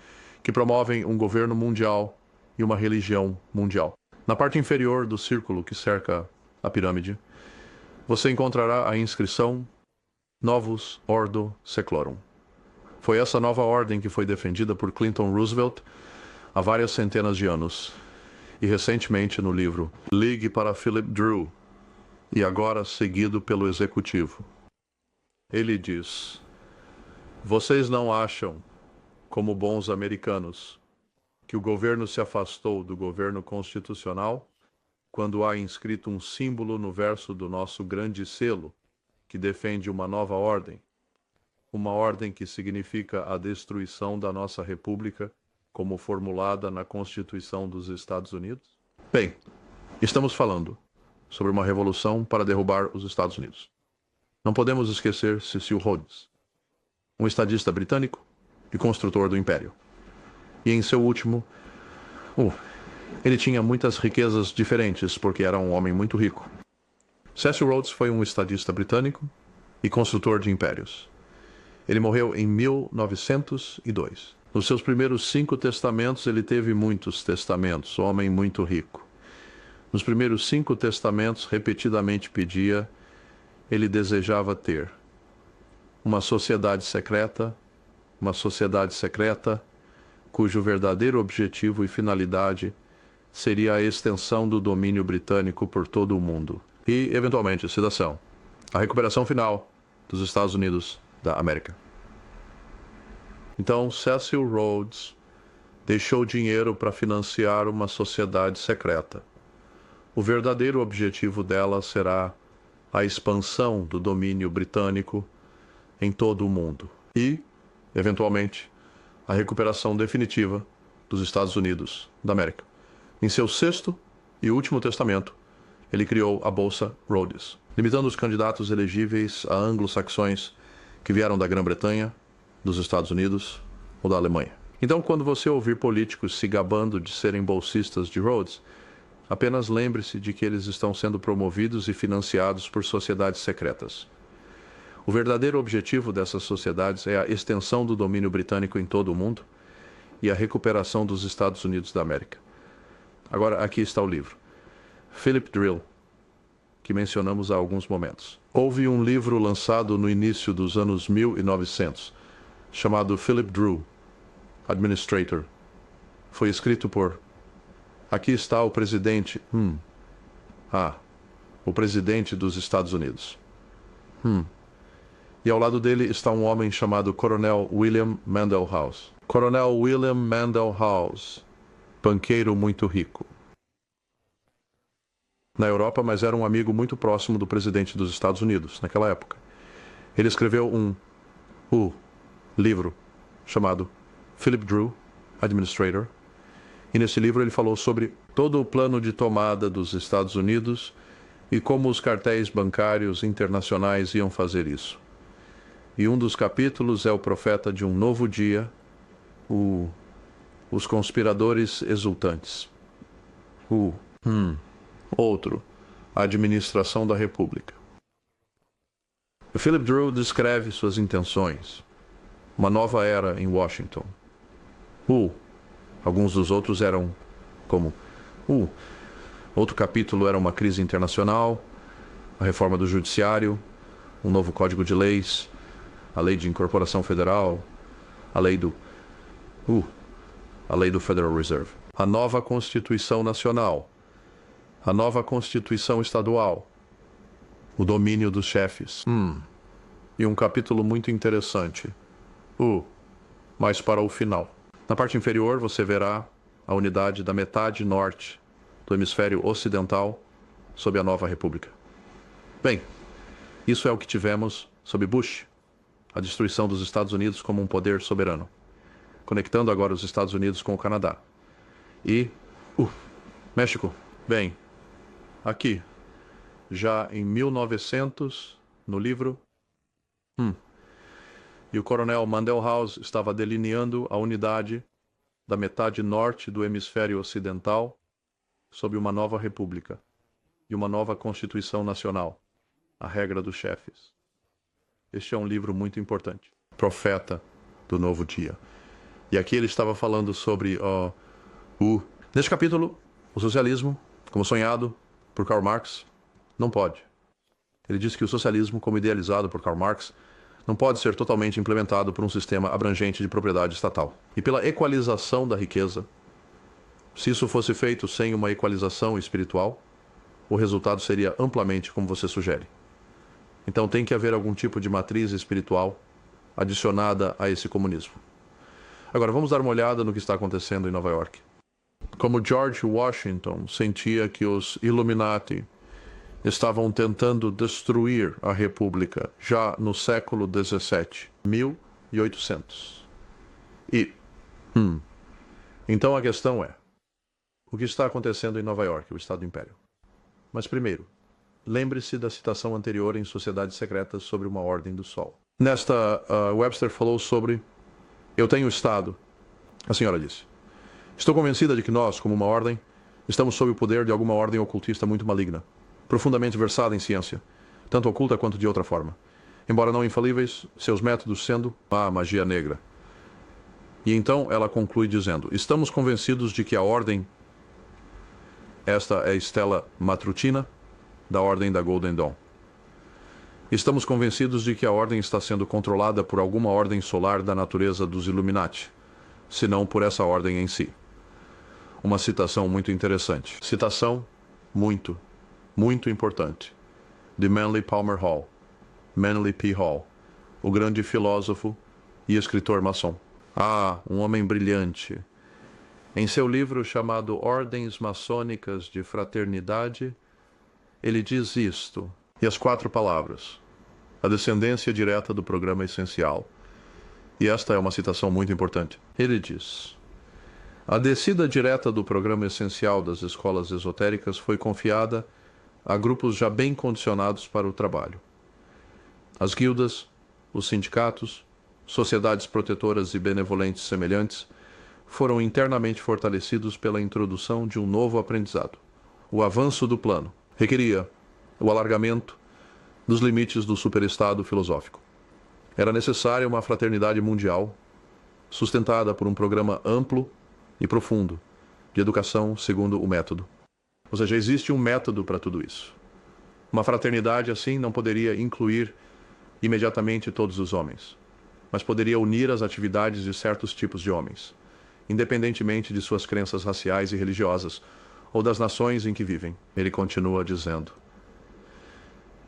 que promovem um governo mundial e uma religião mundial. Na parte inferior do círculo que cerca a pirâmide, você encontrará a inscrição Novus Ordo Seclorum. Foi essa nova ordem que foi defendida por Clinton Roosevelt há várias centenas de anos, e recentemente no livro Ligue para Philip Drew, e agora seguido pelo Executivo. Ele diz: vocês não acham, como bons americanos, que o governo se afastou do governo constitucional quando há inscrito um símbolo no verso do nosso grande selo que defende uma nova ordem, uma ordem que significa a destruição da nossa república como formulada na Constituição dos Estados Unidos? Bem, estamos falando sobre uma revolução para derrubar os Estados Unidos. Não podemos esquecer Cecil Rhodes, um estadista britânico e construtor do Império. E em seu último... ele tinha muitas riquezas diferentes, porque era um homem muito rico. Cecil Rhodes foi um estadista britânico e construtor de impérios. Ele morreu em 1902. Nos seus primeiros 5 testamentos, ele teve muitos testamentos, homem muito rico. Nos primeiros 5 testamentos, repetidamente pedia, ele desejava ter uma sociedade secreta cujo verdadeiro objetivo e finalidade seria a extensão do domínio britânico por todo o mundo. E, eventualmente, citação, a recuperação final dos Estados Unidos da América. Então, Cecil Rhodes deixou dinheiro para financiar uma sociedade secreta. O verdadeiro objetivo dela será a expansão do domínio britânico em todo o mundo e, eventualmente, a recuperação definitiva dos Estados Unidos da América. Em seu 6º e último testamento, ele criou a Bolsa Rhodes, limitando os candidatos elegíveis a anglo-saxões que vieram da Grã-Bretanha, dos Estados Unidos ou da Alemanha. Então, quando você ouvir políticos se gabando de serem bolsistas de Rhodes, apenas lembre-se de que eles estão sendo promovidos e financiados por sociedades secretas. O verdadeiro objetivo dessas sociedades é a extensão do domínio britânico em todo o mundo e a recuperação dos Estados Unidos da América. Agora, aqui está o livro. Philip Drew, que mencionamos há alguns momentos. Houve um livro lançado no início dos anos 1900, chamado Philip Drew, Administrator. Foi escrito por... Aqui está o presidente... o presidente dos Estados Unidos. E ao lado dele está um homem chamado Coronel William Mandell House. Coronel William Mandell House, banqueiro muito rico na Europa, mas era um amigo muito próximo do presidente dos Estados Unidos naquela época. Ele escreveu um livro chamado Philip Drew, Administrator, E nesse livro ele falou sobre todo o plano de tomada dos Estados Unidos e como os cartéis bancários internacionais iam fazer isso. E um dos capítulos é o profeta de um novo dia, os conspiradores exultantes. Outro, a administração da República. Philip Drew descreve suas intenções. Uma nova era em Washington. Alguns dos outros eram como... Outro capítulo era uma crise internacional, a reforma do judiciário, um novo código de leis, a lei de incorporação federal, a lei do Federal Reserve. A nova Constituição Nacional, a nova Constituição Estadual, o domínio dos chefes. E um capítulo muito interessante. Mas para o final. Na parte inferior você verá a unidade da metade norte do hemisfério ocidental sob a nova república. Bem, isso é o que tivemos sob Bush, a destruição dos Estados Unidos como um poder soberano, conectando agora os Estados Unidos com o Canadá. E México, bem, aqui, já em 1900, no livro, e o coronel Mandelhaus estava delineando a unidade da metade norte do hemisfério ocidental sob uma nova república e uma nova Constituição Nacional, a regra dos chefes. Este é um livro muito importante. Profeta do Novo Dia. E aqui ele estava falando sobre neste capítulo, o socialismo, como sonhado por Karl Marx, não pode. Ele diz que o socialismo, como idealizado por Karl Marx, não pode ser totalmente implementado por um sistema abrangente de propriedade estatal. E pela equalização da riqueza, se isso fosse feito sem uma equalização espiritual, o resultado seria amplamente como você sugere. Então tem que haver algum tipo de matriz espiritual adicionada a esse comunismo. Agora vamos dar uma olhada no que está acontecendo em Nova York. Como George Washington sentia que os Illuminati estavam tentando destruir a República já no século XVII, 1800. Então a questão é, o que está acontecendo em Nova York, o Estado do Império? Mas primeiro, lembre-se da citação anterior em Sociedades Secretas sobre uma Ordem do Sol. Nesta, Webster falou sobre eu tenho Estado. A senhora disse, estou convencida de que nós, como uma ordem, estamos sob o poder de alguma ordem ocultista muito maligna, profundamente versada em ciência, tanto oculta quanto de outra forma. Embora não infalíveis, seus métodos sendo a magia negra. E então ela conclui dizendo, estamos convencidos de que a ordem, esta é Stella Matutina, da Ordem da Golden Dawn. Estamos convencidos de que a ordem está sendo controlada por alguma ordem solar da natureza dos Illuminati, se não por essa ordem em si. Uma citação muito interessante. Citação muito importante, de Manly Palmer Hall, Manly P. Hall, o grande filósofo e escritor maçom. Um homem brilhante. Em seu livro chamado Ordens Maçônicas de Fraternidade, ele diz isto, e as 4 palavras, a descendência direta do programa essencial. E esta é uma citação muito importante. Ele diz, a descida direta do programa essencial das escolas esotéricas foi confiada a grupos já bem condicionados para o trabalho. As guildas, os sindicatos, sociedades protetoras e benevolentes semelhantes foram internamente fortalecidos pela introdução de um novo aprendizado. O avanço do plano requeria o alargamento dos limites do superestado filosófico. Era necessária uma fraternidade mundial, sustentada por um programa amplo e profundo de educação segundo o método. Ou seja, existe um método para tudo isso. Uma fraternidade assim não poderia incluir imediatamente todos os homens, mas poderia unir as atividades de certos tipos de homens, independentemente de suas crenças raciais e religiosas ou das nações em que vivem. Ele continua dizendo,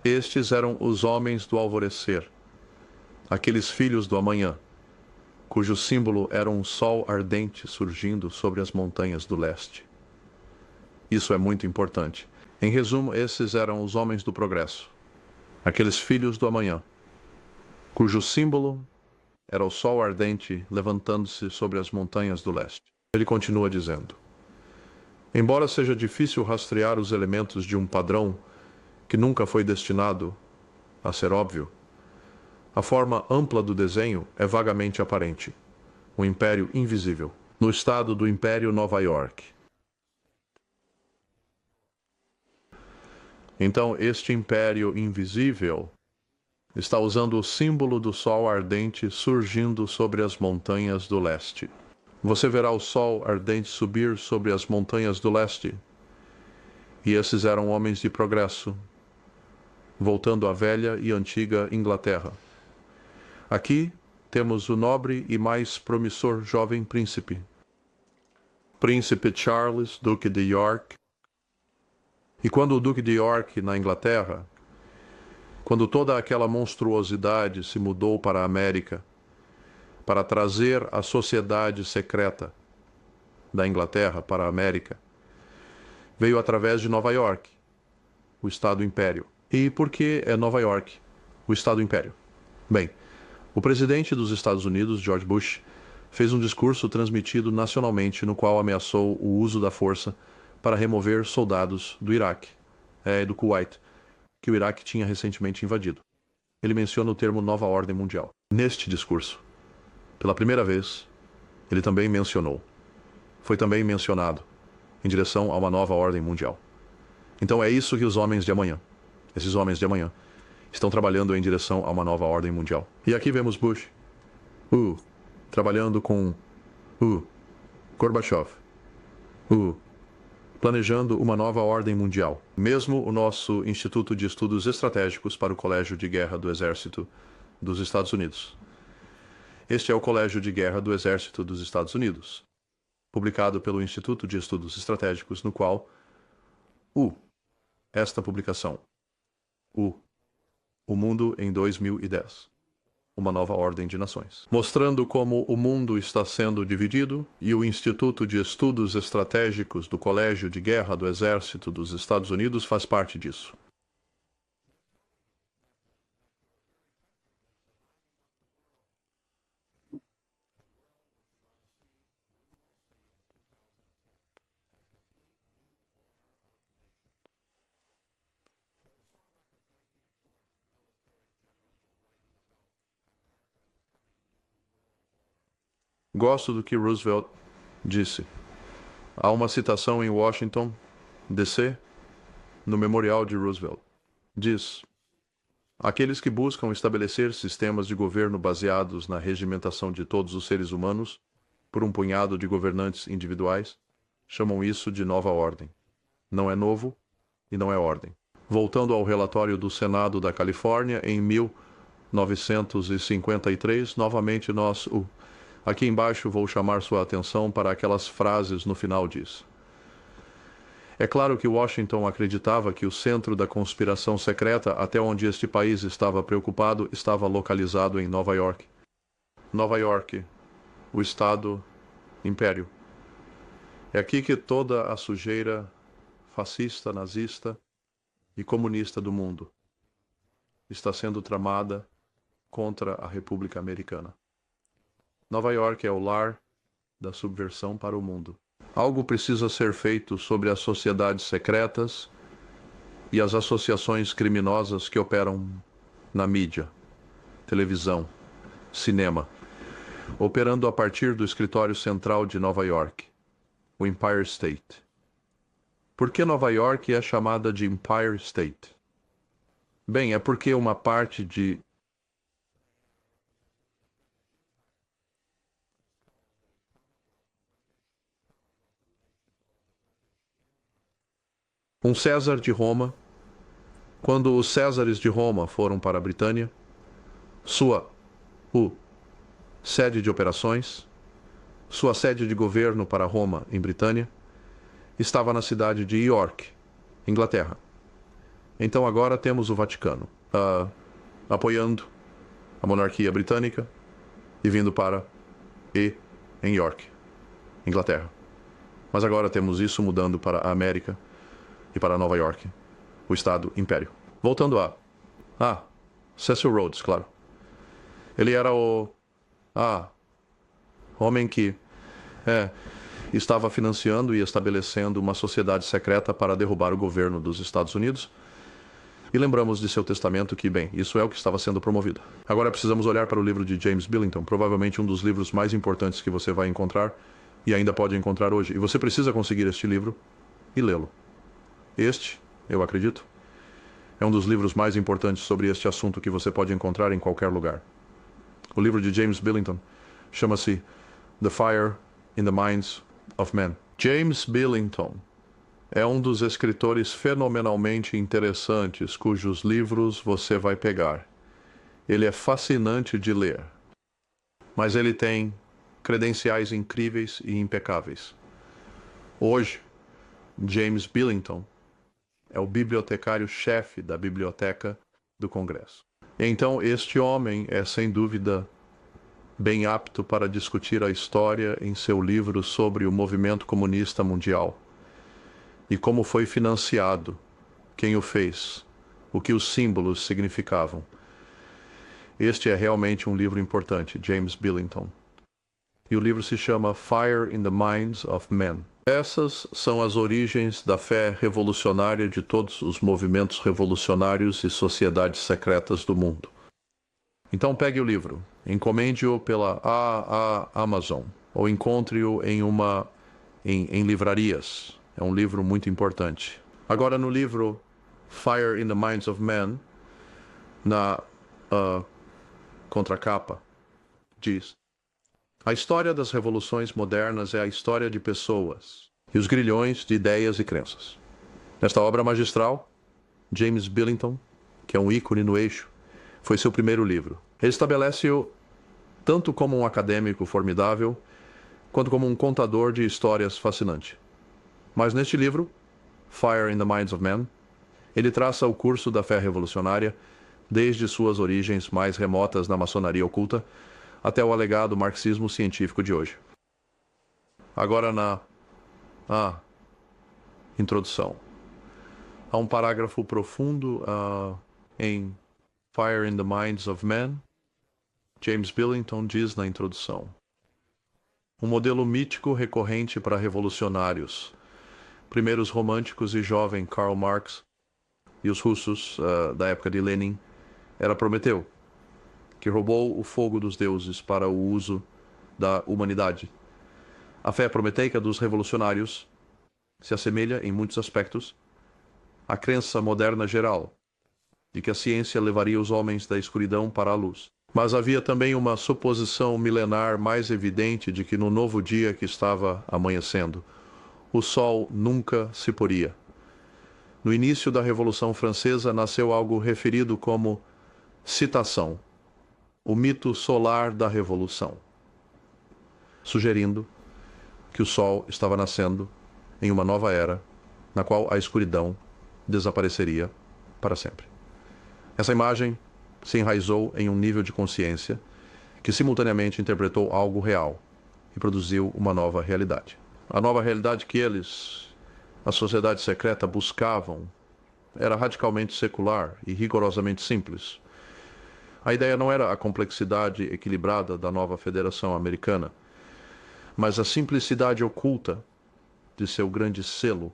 estes eram os homens do alvorecer, aqueles filhos do amanhã, cujo símbolo era um sol ardente surgindo sobre as montanhas do leste. Isso é muito importante. Em resumo, esses eram os homens do progresso, aqueles filhos do amanhã, cujo símbolo era o sol ardente levantando-se sobre as montanhas do leste. Ele continua dizendo, Embora seja difícil rastrear os elementos de um padrão que nunca foi destinado a ser óbvio, a forma ampla do desenho é vagamente aparente. Um império invisível, no estado do Império Nova York. Então, este império invisível está usando o símbolo do sol ardente surgindo sobre as montanhas do leste. Você verá o sol ardente subir sobre as montanhas do leste. E esses eram homens de progresso, voltando à velha e antiga Inglaterra. Aqui temos o nobre e mais promissor jovem príncipe. Príncipe Charles, Duque de York. E quando o Duque de York, na Inglaterra, quando toda aquela monstruosidade se mudou para a América, para trazer a sociedade secreta da Inglaterra para a América, veio através de Nova York, o Estado Império. E por que é Nova York, o Estado Império? Bem, o presidente dos Estados Unidos, George Bush, fez um discurso transmitido nacionalmente no qual ameaçou o uso da força para remover soldados do Iraque, do Kuwait, que o Iraque tinha recentemente invadido. Ele menciona o termo Nova Ordem Mundial. Neste discurso, pela primeira vez, ele também foi também mencionado em direção a uma nova ordem mundial. Então é isso que os homens de amanhã, esses homens de amanhã, estão trabalhando em direção a uma nova ordem mundial. E aqui vemos Bush, trabalhando com Gorbachev, planejando uma nova ordem mundial. Mesmo o nosso Instituto de Estudos Estratégicos para o Colégio de Guerra do Exército dos Estados Unidos. Este é o Colégio de Guerra do Exército dos Estados Unidos, publicado pelo Instituto de Estudos Estratégicos, no qual esta publicação, O Mundo em 2010, uma nova ordem de nações, mostrando como o mundo está sendo dividido e o Instituto de Estudos Estratégicos do Colégio de Guerra do Exército dos Estados Unidos faz parte disso. Gosto do que Roosevelt disse. Há uma citação em Washington, D.C., no Memorial de Roosevelt. Diz: aqueles que buscam estabelecer sistemas de governo baseados na regimentação de todos os seres humanos por um punhado de governantes individuais chamam isso de nova ordem. Não é novo e não é ordem. Voltando ao relatório do Senado da Califórnia, em 1953, novamente nós aqui embaixo vou chamar sua atenção para aquelas frases no final disso. É claro que Washington acreditava que o centro da conspiração secreta até onde este país estava preocupado estava localizado em Nova York. Nova York, o Estado Império. É aqui que toda a sujeira fascista, nazista e comunista do mundo está sendo tramada contra a República Americana. Nova York é o lar da subversão para o mundo. Algo precisa ser feito sobre as sociedades secretas e as associações criminosas que operam na mídia, televisão, cinema, operando a partir do escritório central de Nova York, o Empire State. Por que Nova York é chamada de Empire State? Bem, é porque uma parte de um César de Roma, quando os Césares de Roma foram para a Britânia, sua sede de operações, sua sede de governo para Roma, em Britânia, estava na cidade de York, Inglaterra. Então agora temos o Vaticano, apoiando a monarquia britânica e vindo em York, Inglaterra. Mas agora temos isso mudando para a América e para Nova York, o Estado Império. Voltando Cecil Rhodes, claro. Ele era o homem que estava financiando e estabelecendo uma sociedade secreta para derrubar o governo dos Estados Unidos. E lembramos de seu testamento que, bem, isso é o que estava sendo promovido. Agora precisamos olhar para o livro de James Billington, provavelmente um dos livros mais importantes que você vai encontrar e ainda pode encontrar hoje. E você precisa conseguir este livro e lê-lo. Este, eu acredito, é um dos livros mais importantes sobre este assunto que você pode encontrar em qualquer lugar. O livro de James Billington chama-se The Fire in the Minds of Men. James Billington é um dos escritores fenomenalmente interessantes cujos livros você vai pegar. Ele é fascinante de ler, mas ele tem credenciais incríveis e impecáveis. Hoje, James Billington é o bibliotecário-chefe da Biblioteca do Congresso. Então, este homem é, sem dúvida, bem apto para discutir a história em seu livro sobre o movimento comunista mundial e como foi financiado, quem o fez, o que os símbolos significavam. Este é realmente um livro importante, James Billington. E o livro se chama Fire in the Minds of Men. Essas são as origens da fé revolucionária de todos os movimentos revolucionários e sociedades secretas do mundo. Então pegue o livro, encomende-o pela Amazon, ou encontre-o em livrarias. É um livro muito importante. Agora, no livro Fire in the Minds of Men, na contracapa, diz: a história das revoluções modernas é a história de pessoas e os grilhões de ideias e crenças. Nesta obra magistral, James Billington, que é um ícone no eixo, foi seu primeiro livro. Ele estabelece-o tanto como um acadêmico formidável, quanto como um contador de histórias fascinante. Mas neste livro, Fire in the Minds of Men, ele traça o curso da fé revolucionária, desde suas origens mais remotas na maçonaria oculta, até o alegado marxismo científico de hoje. Agora na introdução. Há um parágrafo profundo em Fire in the Minds of Men. James Billington diz na introdução: um modelo mítico recorrente para revolucionários, primeiros românticos e jovem Karl Marx e os russos da época de Lenin, era Prometeu, que roubou o fogo dos deuses para o uso da humanidade. A fé prometeica dos revolucionários se assemelha, em muitos aspectos, à crença moderna geral, de que a ciência levaria os homens da escuridão para a luz. Mas havia também uma suposição milenar mais evidente de que no novo dia que estava amanhecendo, o sol nunca se poria. No início da Revolução Francesa nasceu algo referido como citação, o mito solar da Revolução, sugerindo que o sol estava nascendo em uma nova era, na qual a escuridão desapareceria para sempre. Essa imagem se enraizou em um nível de consciência que simultaneamente interpretou algo real e produziu uma nova realidade. A nova realidade que eles, a sociedade secreta, buscavam era radicalmente secular e rigorosamente simples. A ideia não era a complexidade equilibrada da nova Federação Americana, mas a simplicidade oculta de seu grande selo,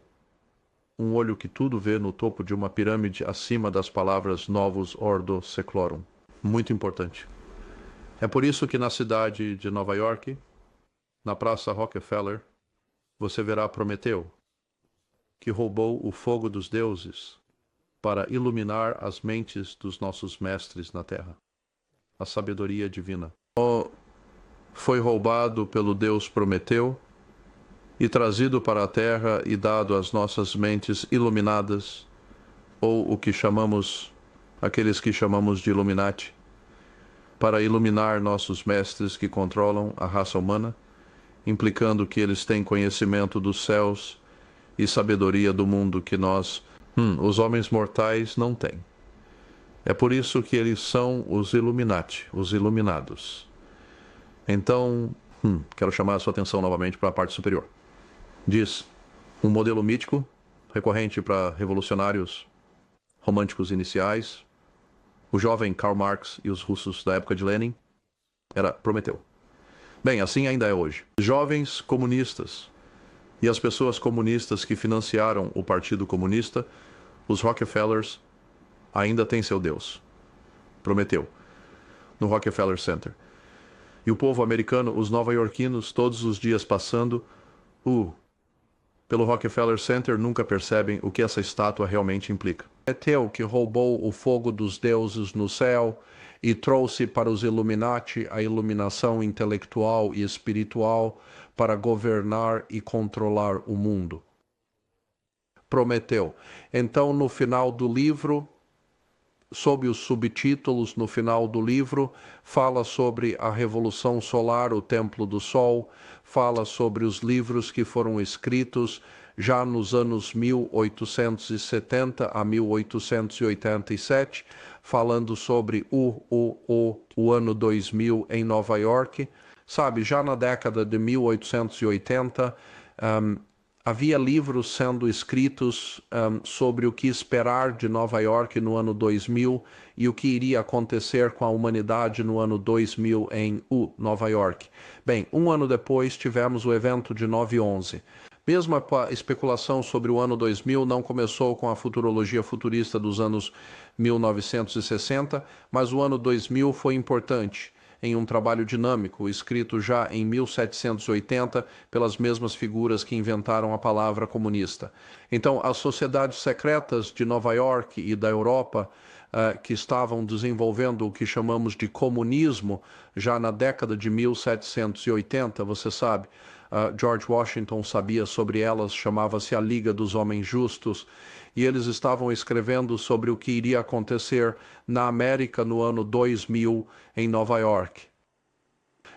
um olho que tudo vê no topo de uma pirâmide acima das palavras Novus Ordo Seclorum. Muito importante. É por isso que na cidade de Nova York, na Praça Rockefeller, você verá Prometeu, que roubou o fogo dos deuses para iluminar as mentes dos nossos mestres na Terra. A sabedoria divina. Foi roubado pelo Deus Prometeu e trazido para a Terra e dado às nossas mentes iluminadas, ou aqueles que chamamos de Illuminati, para iluminar nossos mestres que controlam a raça humana, implicando que eles têm conhecimento dos céus e sabedoria do mundo que nós, os homens mortais, não têm. É por isso que eles são os Illuminati, os iluminados. Então, quero chamar a sua atenção novamente para a parte superior. Diz, um modelo mítico, recorrente para revolucionários românticos iniciais, o jovem Karl Marx e os russos da época de Lenin, era Prometeu. Bem, assim ainda é hoje. Jovens comunistas E as pessoas comunistas que financiaram o Partido Comunista, os Rockefellers, ainda têm seu Deus. Prometeu. No Rockefeller Center. E o povo americano, os nova-iorquinos, todos os dias passando, pelo Rockefeller Center, nunca percebem o que essa estátua realmente implica. Prometeu que roubou o fogo dos deuses no céu e trouxe para os Illuminati a iluminação intelectual e espiritual para governar e controlar o mundo. Prometeu. Então, no final do livro, sob os subtítulos no final do livro, fala sobre a Revolução Solar, o Templo do Sol, fala sobre os livros que foram escritos já nos anos 1870 a 1887, falando sobre o ano 2000 em Nova York. Sabe, já na década de 1880, havia livros sendo escritos sobre o que esperar de Nova York no ano 2000 e o que iria acontecer com a humanidade no ano 2000 em Nova York. Bem, um ano depois tivemos o evento de 9/11. Mesmo a especulação sobre o ano 2000 não começou com a futurologia futurista dos anos 1960, mas o ano 2000 foi importante em um trabalho dinâmico, escrito já em 1780 pelas mesmas figuras que inventaram a palavra comunista. Então, as sociedades secretas de Nova York e da Europa, que estavam desenvolvendo o que chamamos de comunismo, já na década de 1780, você sabe, George Washington sabia sobre elas, chamava-se a Liga dos Homens Justos, e eles estavam escrevendo sobre o que iria acontecer na América no ano 2000 em Nova York.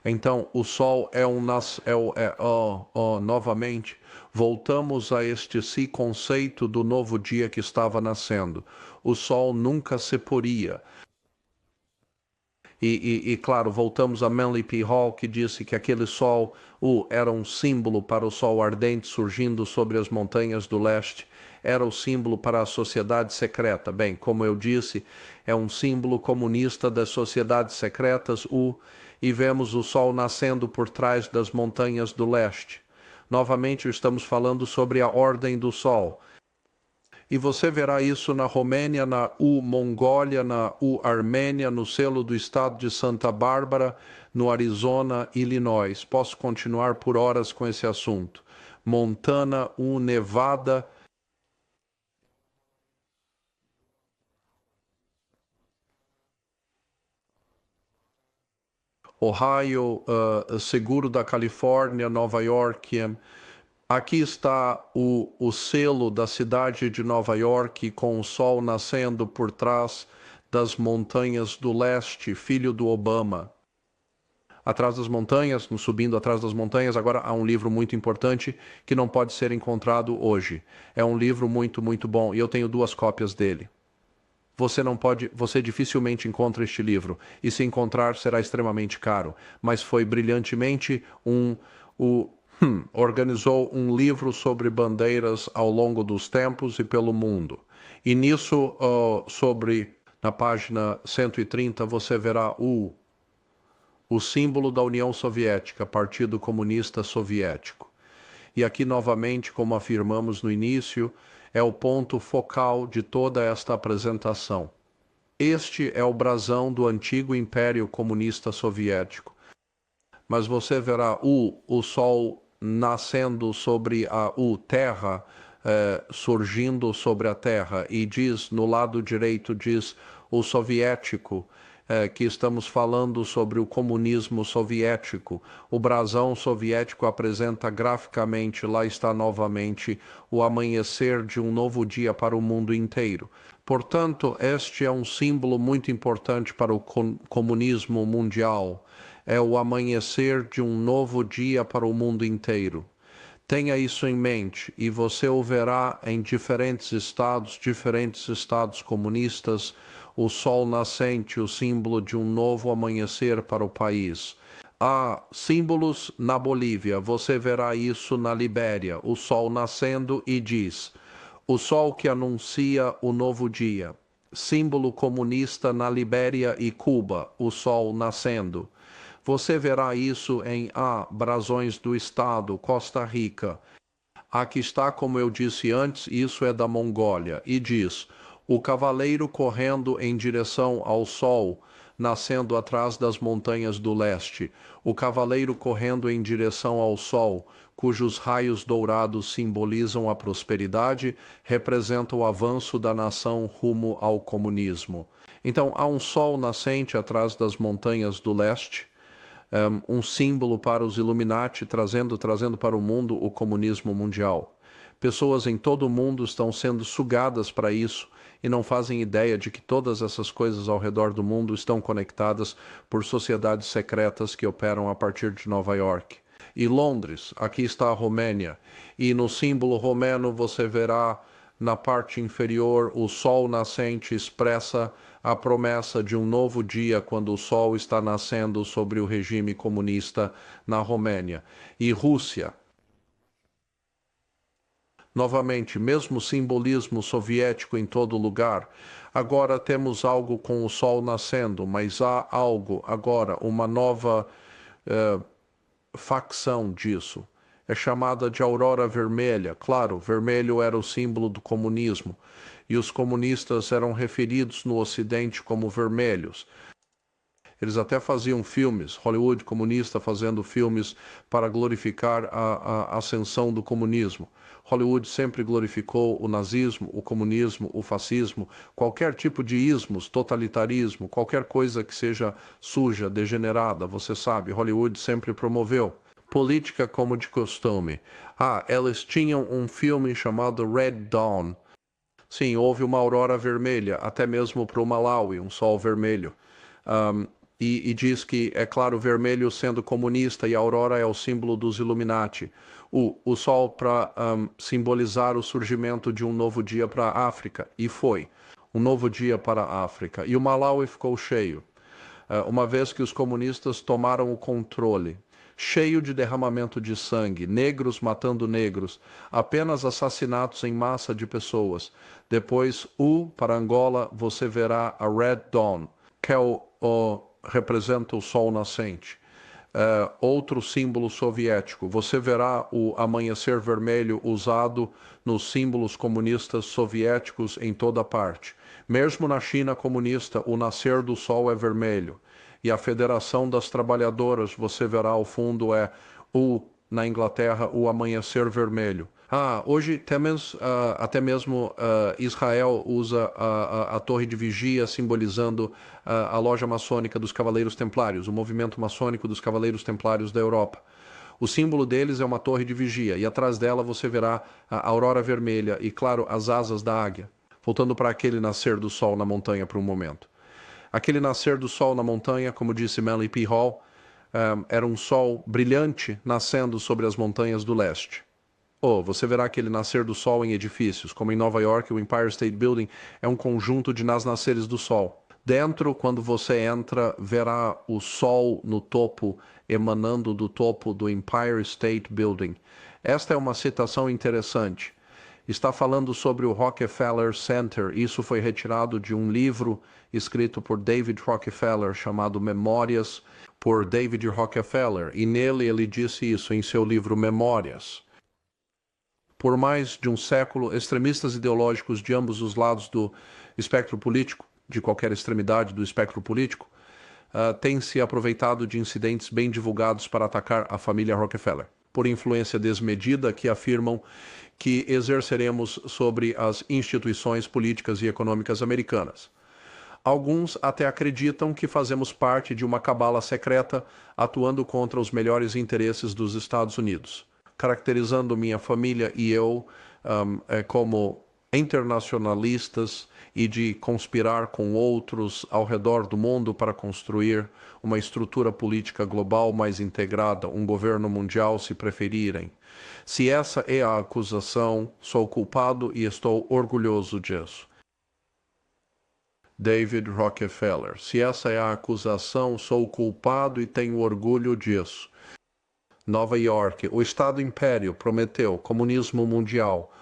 Então, o Sol novamente, voltamos a este conceito do novo dia que estava nascendo. O Sol nunca se poria. E claro, voltamos a Manly P. Hall, que disse que aquele sol era um símbolo para o sol ardente surgindo sobre as montanhas do leste, era o símbolo para a sociedade secreta. Bem, como eu disse, é um símbolo comunista das sociedades secretas, e vemos o sol nascendo por trás das montanhas do leste. Novamente, estamos falando sobre a ordem do sol. E você verá isso na Romênia, na Mongólia, na Armênia, no selo do estado de Santa Bárbara, no Arizona, Illinois. Posso continuar por horas com esse assunto. Montana, Nevada. Ohio, seguro da Califórnia, Nova York. Aqui está o selo da cidade de Nova York, com o sol nascendo por trás das montanhas do leste, filho do Obama. Atrás das montanhas, subindo atrás das montanhas, agora há um livro muito importante que não pode ser encontrado hoje. É um livro muito, muito bom, e eu tenho 2 cópias dele. Você dificilmente encontra este livro, e se encontrar será extremamente caro, mas foi brilhantemente organizou um livro sobre bandeiras ao longo dos tempos e pelo mundo. E nisso, na página 130, você verá o símbolo da União Soviética, Partido Comunista Soviético. E aqui, novamente, como afirmamos no início, é o ponto focal de toda esta apresentação. Este é o brasão do antigo Império Comunista Soviético. Mas você verá o sol nascendo sobre a terra, surgindo sobre a terra, e diz, no lado direito, diz o soviético, que estamos falando sobre o comunismo soviético. O brasão soviético apresenta graficamente, lá está novamente, o amanhecer de um novo dia para o mundo inteiro. Portanto, este é um símbolo muito importante para o comunismo mundial. É o amanhecer de um novo dia para o mundo inteiro. Tenha isso em mente, e você o verá em diferentes estados comunistas, o sol nascente, o símbolo de um novo amanhecer para o país. Há símbolos na Bolívia, você verá isso na Libéria, o sol nascendo, e diz: o sol que anuncia o novo dia. Símbolo comunista na Libéria e Cuba, o sol nascendo. Você verá isso em brasões do estado, Costa Rica. Aqui está, como eu disse antes, isso é da Mongólia, e diz: o cavaleiro correndo em direção ao sol, nascendo atrás das montanhas do leste, o cavaleiro correndo em direção ao sol, cujos raios dourados simbolizam a prosperidade, representa o avanço da nação rumo ao comunismo. Então, há um sol nascente atrás das montanhas do leste, um símbolo para os Illuminati, trazendo para o mundo o comunismo mundial. Pessoas em todo o mundo estão sendo sugadas para isso e não fazem ideia de que todas essas coisas ao redor do mundo estão conectadas por sociedades secretas que operam a partir de Nova York. E Londres, aqui está a Romênia, e no símbolo romeno você verá na parte inferior o sol nascente expressa a promessa de um novo dia quando o sol está nascendo sobre o regime comunista na Romênia. E Rússia. Novamente, mesmo simbolismo soviético em todo lugar. Agora temos algo com o sol nascendo, mas há algo agora, uma nova facção disso. É chamada de aurora vermelha. Claro, vermelho era o símbolo do comunismo, e os comunistas eram referidos no Ocidente como vermelhos. Eles até faziam filmes, Hollywood comunista fazendo filmes para glorificar a ascensão do comunismo. Hollywood sempre glorificou o nazismo, o comunismo, o fascismo, qualquer tipo de ismos, totalitarismo, qualquer coisa que seja suja, degenerada, você sabe, Hollywood sempre promoveu. Política como de costume. Eles tinham um filme chamado Red Dawn. Sim, houve uma aurora vermelha, até mesmo para o Malawi, um sol vermelho. E diz que, é claro, vermelho sendo comunista e a aurora é o símbolo dos Illuminati. O sol para simbolizar o surgimento de um novo dia para a África, e foi. Um novo dia para a África. E o Malawi ficou cheio, uma vez que os comunistas tomaram o controle. Cheio de derramamento de sangue, negros matando negros, apenas assassinatos em massa de pessoas. Depois, para Angola, você verá a Red Dawn, que é representa o sol nascente. Outro símbolo soviético. Você verá o amanhecer vermelho usado nos símbolos comunistas soviéticos em toda parte. Mesmo na China comunista, o nascer do sol é vermelho. E a Federação das Trabalhadoras, você verá ao fundo, na Inglaterra, o amanhecer vermelho. Hoje até mesmo Israel usa a torre de vigia simbolizando a loja maçônica dos Cavaleiros Templários, o movimento maçônico dos Cavaleiros Templários da Europa. O símbolo deles é uma torre de vigia e atrás dela você verá a aurora vermelha e, claro, as asas da águia. Voltando para aquele nascer do sol na montanha por um momento. Aquele nascer do sol na montanha, como disse Manly P. Hall, era um sol brilhante nascendo sobre as montanhas do leste. Você verá aquele nascer do sol em edifícios, como em Nova York, o Empire State Building é um conjunto de nasceres do sol. Dentro, quando você entra, verá o sol no topo, emanando do topo do Empire State Building. Esta é uma citação interessante. Está falando sobre o Rockefeller Center. Isso foi retirado de um livro escrito por David Rockefeller, chamado Memórias por David Rockefeller. E nele ele disse isso em seu livro Memórias. Por mais de um século, extremistas ideológicos de ambos os lados do espectro político, de qualquer extremidade do espectro político, têm se aproveitado de incidentes bem divulgados para atacar a família Rockefeller, por influência desmedida que afirmam que exerceremos sobre as instituições políticas e econômicas americanas. Alguns até acreditam que fazemos parte de uma cabala secreta atuando contra os melhores interesses dos Estados Unidos, caracterizando minha família e eu como internacionalistas e de conspirar com outros ao redor do mundo para construir uma estrutura política global mais integrada, um governo mundial, se preferirem. Se essa é a acusação, sou culpado e estou orgulhoso disso. David Rockefeller. Se essa é a acusação, sou culpado e tenho orgulho disso. Nova York. O Estado Império prometeu comunismo mundial.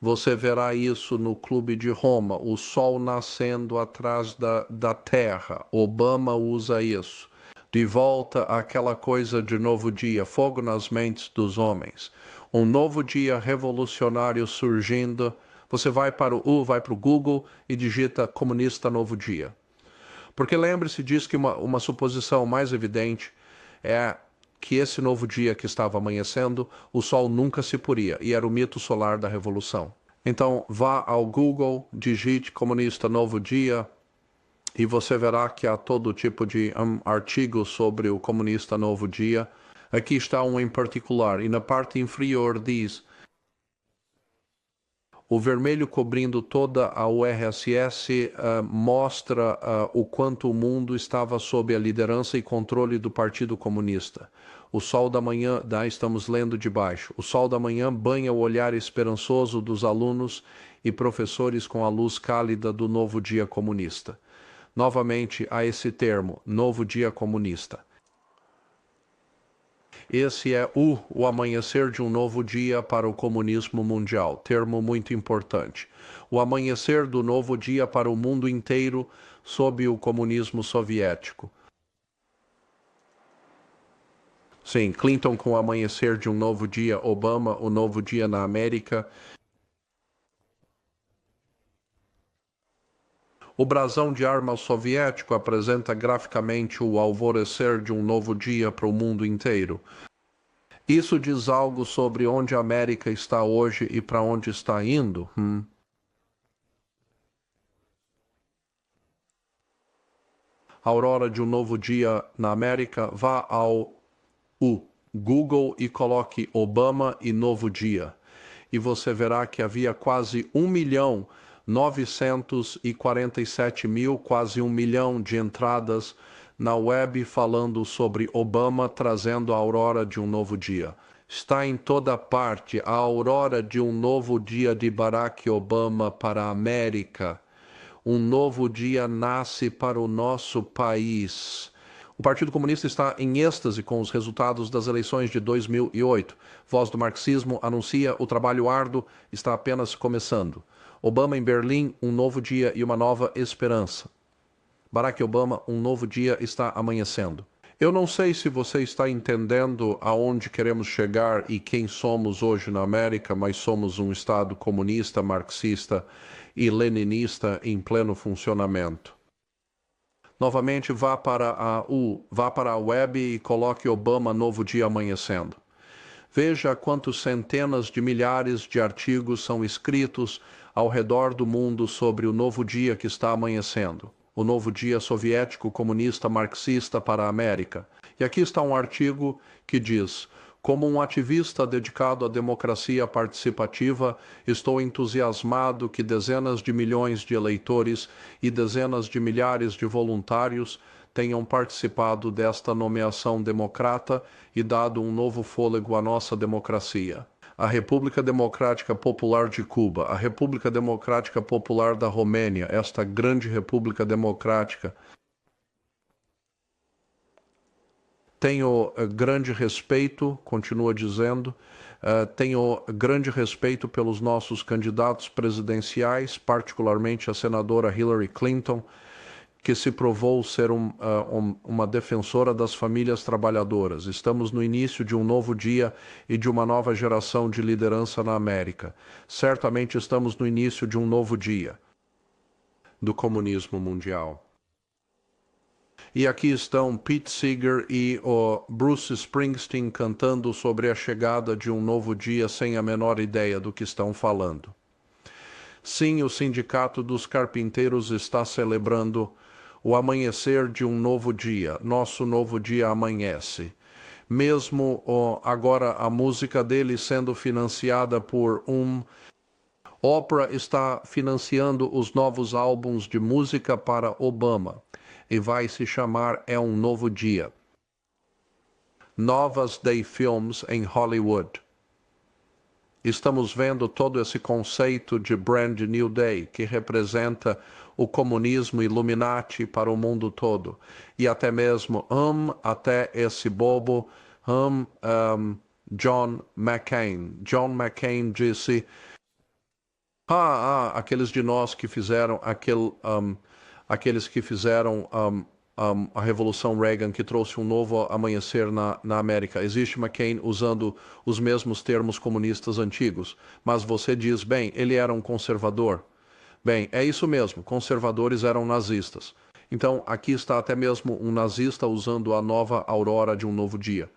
Você verá isso no Clube de Roma, o sol nascendo atrás da terra. Obama usa isso. De volta àquela coisa de novo dia, fogo nas mentes dos homens. Um novo dia revolucionário surgindo. Você vai para o Google e digita comunista novo dia. Porque lembre-se disso que uma suposição mais evidente é que esse novo dia que estava amanhecendo, o sol nunca se poria, e era o mito solar da revolução. Então, vá ao Google, digite comunista novo dia, e você verá que há todo tipo de artigos sobre o comunista novo dia. Aqui está um em particular, e na parte inferior diz: o vermelho cobrindo toda a URSS mostra o quanto o mundo estava sob a liderança e controle do Partido Comunista. O sol da manhã, estamos lendo de baixo, o sol da manhã banha o olhar esperançoso dos alunos e professores com a luz cálida do novo dia comunista. Novamente há esse termo, novo dia comunista. Esse é o amanhecer de um novo dia para o comunismo mundial, termo muito importante. O amanhecer do novo dia para o mundo inteiro sob o comunismo soviético. Sim, Clinton com o amanhecer de um novo dia, Obama, o novo dia na América. O brasão de armas soviético apresenta graficamente o alvorecer de um novo dia para o mundo inteiro. Isso diz algo sobre onde a América está hoje e para onde está indo? A aurora de um novo dia na América, vá ao Google e coloque Obama e novo dia. E você verá que havia quase 1.947.000, quase 1 milhão de entradas na web falando sobre Obama trazendo a aurora de um novo dia. Está em toda parte a aurora de um novo dia de Barack Obama para a América. Um novo dia nasce para o nosso país. O Partido Comunista está em êxtase com os resultados das eleições de 2008. Voz do Marxismo anuncia o trabalho árduo está apenas começando. Obama em Berlim, um novo dia e uma nova esperança. Barack Obama, um novo dia está amanhecendo. Eu não sei se você está entendendo aonde queremos chegar e quem somos hoje na América, mas somos um Estado comunista, marxista e leninista em pleno funcionamento. Novamente, vá para a web e coloque Obama novo dia amanhecendo. Veja quantos centenas de milhares de artigos são escritos ao redor do mundo sobre o novo dia que está amanhecendo. O novo dia soviético comunista marxista para a América. E aqui está um artigo que diz: como um ativista dedicado à democracia participativa, estou entusiasmado que dezenas de milhões de eleitores e dezenas de milhares de voluntários tenham participado desta nomeação democrata e dado um novo fôlego à nossa democracia. A República Democrática Popular de Cuba, a República Democrática Popular da Romênia, esta grande república democrática. Tenho grande respeito, continua dizendo, tenho grande respeito pelos nossos candidatos presidenciais, particularmente a senadora Hillary Clinton, que se provou ser uma defensora das famílias trabalhadoras. Estamos no início de um novo dia e de uma nova geração de liderança na América. Certamente estamos no início de um novo dia do comunismo mundial. E aqui estão Pete Seeger e o Bruce Springsteen cantando sobre a chegada de um novo dia sem a menor ideia do que estão falando. Sim, o Sindicato dos Carpinteiros está celebrando o amanhecer de um novo dia. Nosso novo dia amanhece. Mesmo agora a música dele sendo financiada por Oprah está financiando os novos álbuns de música para Obama. E vai se chamar É um Novo Dia. Novas Day Films em Hollywood. Estamos vendo todo esse conceito de Brand New Day, que representa o comunismo Illuminati para o mundo todo. E até mesmo, até esse bobo, John McCain. John McCain disse, aqueles de nós que fizeram, aqueles que fizeram a Revolução Reagan, que trouxe um novo amanhecer na América. Existe McCain usando os mesmos termos comunistas antigos, mas você diz, bem, ele era um conservador. Bem, é isso mesmo, conservadores eram nazistas. Então, aqui está até mesmo um nazista usando a nova aurora de um novo dia.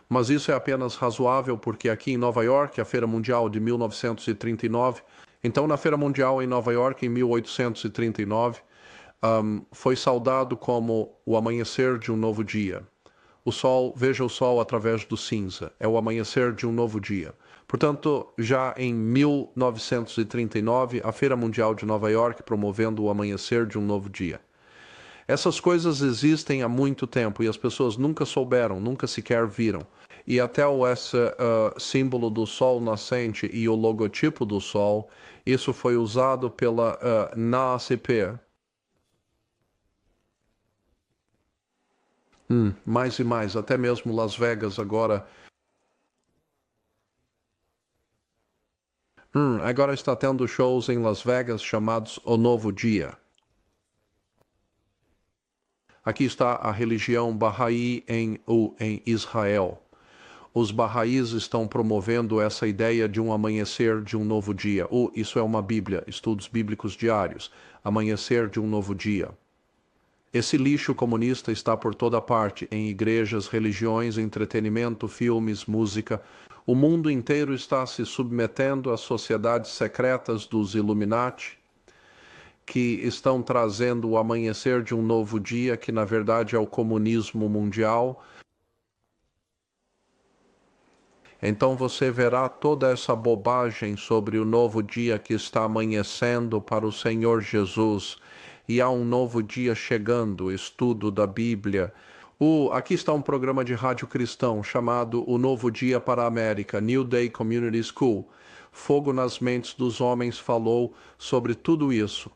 Mas isso é apenas razoável porque aqui em Nova York, a Feira Mundial de 1939, então na Feira Mundial em Nova York em 1839, foi saudado como o amanhecer de um novo dia. O sol, veja o sol através do cinza, é o amanhecer de um novo dia. Portanto, já em 1939, a Feira Mundial de Nova York promovendo o amanhecer de um novo dia. Essas coisas existem há muito tempo e as pessoas nunca souberam, nunca sequer viram. E até esse símbolo do sol nascente e o logotipo do sol, isso foi usado pela NAACP. Mais e mais, até mesmo Las Vegas agora. Agora está tendo shows em Las Vegas chamados O Novo Dia. Aqui está a religião Bahá'í em Israel. Os Bahá'ís estão promovendo essa ideia de um amanhecer de um novo dia. Isso é uma Bíblia, estudos bíblicos diários. Amanhecer de um novo dia. Esse lixo comunista está por toda parte, em igrejas, religiões, entretenimento, filmes, música. O mundo inteiro está se submetendo às sociedades secretas dos Illuminati, que estão trazendo o amanhecer de um novo dia, que na verdade é o comunismo mundial. Então você verá toda essa bobagem sobre o novo dia que está amanhecendo para o Senhor Jesus. E há um novo dia chegando, estudo da Bíblia. Aqui está um programa de rádio cristão chamado O Novo Dia para a América, New Day Community School. Fogo nas Mentes dos Homens falou sobre tudo isso.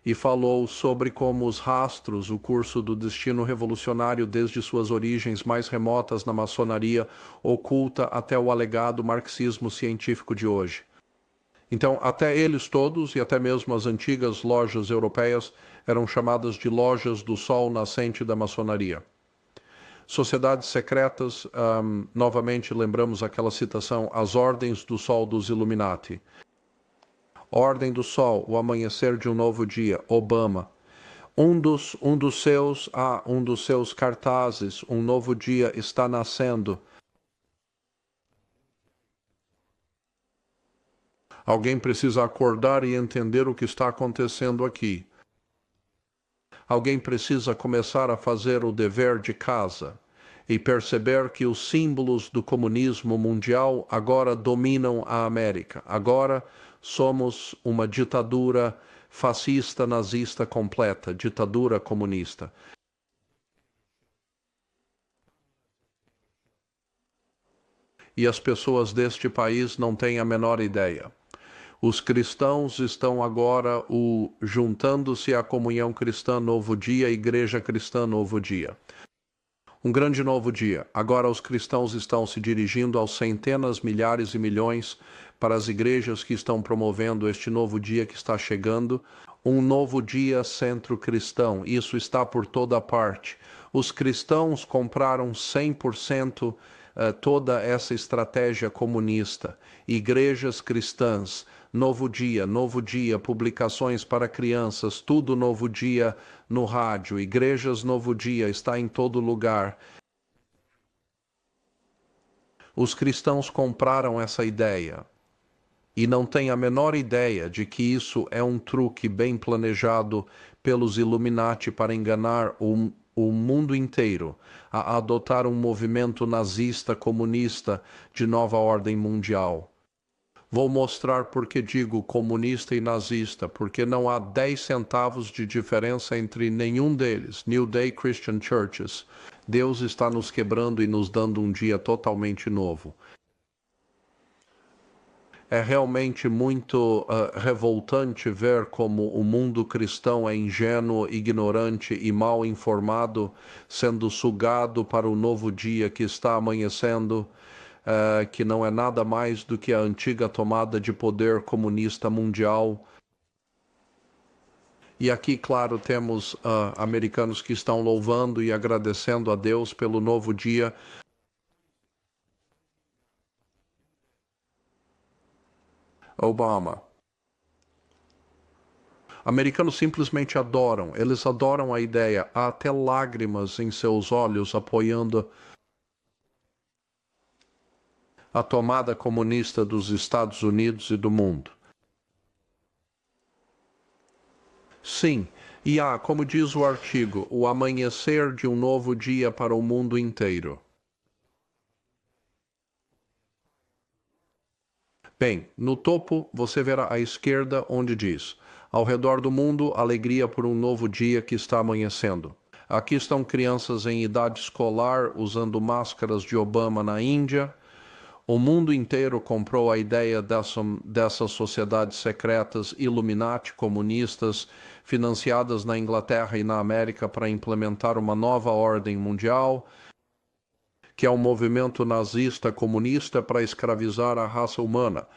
E falou sobre como os rastros, o curso do destino revolucionário desde suas origens mais remotas na maçonaria, oculta até o alegado marxismo científico de hoje. Então, até eles todos, e até mesmo as antigas lojas europeias, eram chamadas de lojas do sol nascente da maçonaria. Sociedades secretas, novamente lembramos aquela citação, as ordens do sol dos Illuminati. Ordem do Sol, o amanhecer de um novo dia, Obama. Um dos seus cartazes, um novo dia está nascendo. Alguém precisa acordar e entender o que está acontecendo aqui. Alguém precisa começar a fazer o dever de casa e perceber que os símbolos do comunismo mundial agora dominam a América. Agora somos uma ditadura fascista, nazista completa, ditadura comunista. E as pessoas deste país não têm a menor ideia. Os cristãos estão agora juntando-se à comunhão cristã Novo Dia, Igreja Cristã Novo Dia. Um grande novo dia. Agora os cristãos estão se dirigindo aos centenas, milhares e milhões para as igrejas que estão promovendo este novo dia que está chegando. Um novo dia centro cristão. Isso está por toda parte. Os cristãos compraram 100% toda essa estratégia comunista. Igrejas cristãs, novo dia, publicações para crianças, tudo novo dia no rádio, igrejas novo dia, está em todo lugar. Os cristãos compraram essa ideia e não têm a menor ideia de que isso é um truque bem planejado pelos Illuminati para enganar o mundo inteiro a adotar um movimento nazista comunista de nova ordem mundial. Vou mostrar por que digo comunista e nazista, porque não há 10 centavos de diferença entre nenhum deles, New Day Christian Churches. Deus está nos quebrando e nos dando um dia totalmente novo. É realmente muito revoltante ver como o mundo cristão é ingênuo, ignorante e mal informado, sendo sugado para o novo dia que está amanhecendo, que não é nada mais do que a antiga tomada de poder comunista mundial. E aqui, claro, temos americanos que estão louvando e agradecendo a Deus pelo novo dia. Obama. Americanos simplesmente adoram, eles adoram a ideia, há até lágrimas em seus olhos apoiando a tomada comunista dos Estados Unidos e do mundo. Sim, e há, como diz o artigo, o amanhecer de um novo dia para o mundo inteiro. Bem, no topo você verá à esquerda onde diz: ao redor do mundo, alegria por um novo dia que está amanhecendo. Aqui estão crianças em idade escolar usando máscaras de Obama na Índia. O mundo inteiro comprou a ideia dessas sociedades secretas Illuminati comunistas, financiadas na Inglaterra e na América para implementar uma nova ordem mundial, que é um movimento nazista comunista para escravizar a raça humana.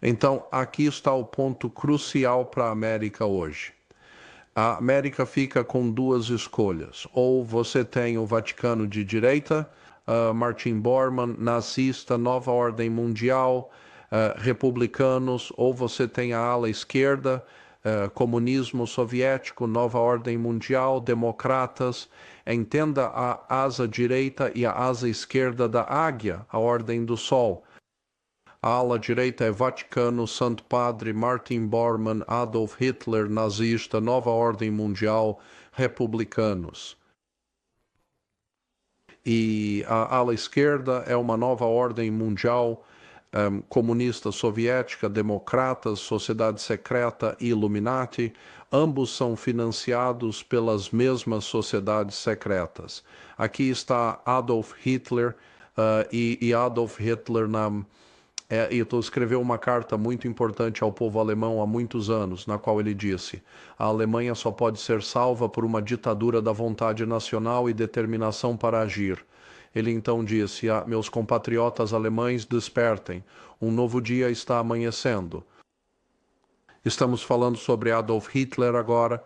Então, aqui está o ponto crucial para a América hoje. A América fica com duas escolhas. Ou você tem o Vaticano de direita, Martin Bormann, nazista, nova ordem mundial, republicanos, ou você tem a ala esquerda, comunismo soviético, nova ordem mundial, democratas. Entenda a asa direita e a asa esquerda da águia, a ordem do sol. A ala direita é Vaticano, Santo Padre, Martin Bormann, Adolf Hitler, nazista, nova ordem mundial, republicanos. E a ala esquerda é uma nova ordem mundial, comunista soviética, democratas, sociedade secreta e Illuminati. Ambos são financiados pelas mesmas sociedades secretas. Aqui está Adolf Hitler e Adolf Hitler Hitler escreveu uma carta muito importante ao povo alemão há muitos anos, na qual ele disse: a Alemanha só pode ser salva por uma ditadura da vontade nacional e determinação para agir. Ele então disse: meus compatriotas alemães, despertem, um novo dia está amanhecendo. Estamos falando sobre Adolf Hitler agora.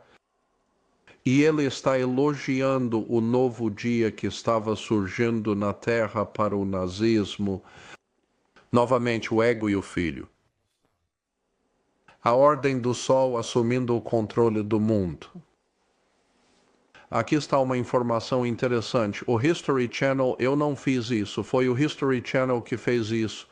E ele está elogiando o novo dia que estava surgindo na Terra para o nazismo. Novamente, o ego e o filho. A ordem do sol assumindo o controle do mundo. Aqui está uma informação interessante. O History Channel, eu não fiz isso, foi o History Channel que fez isso.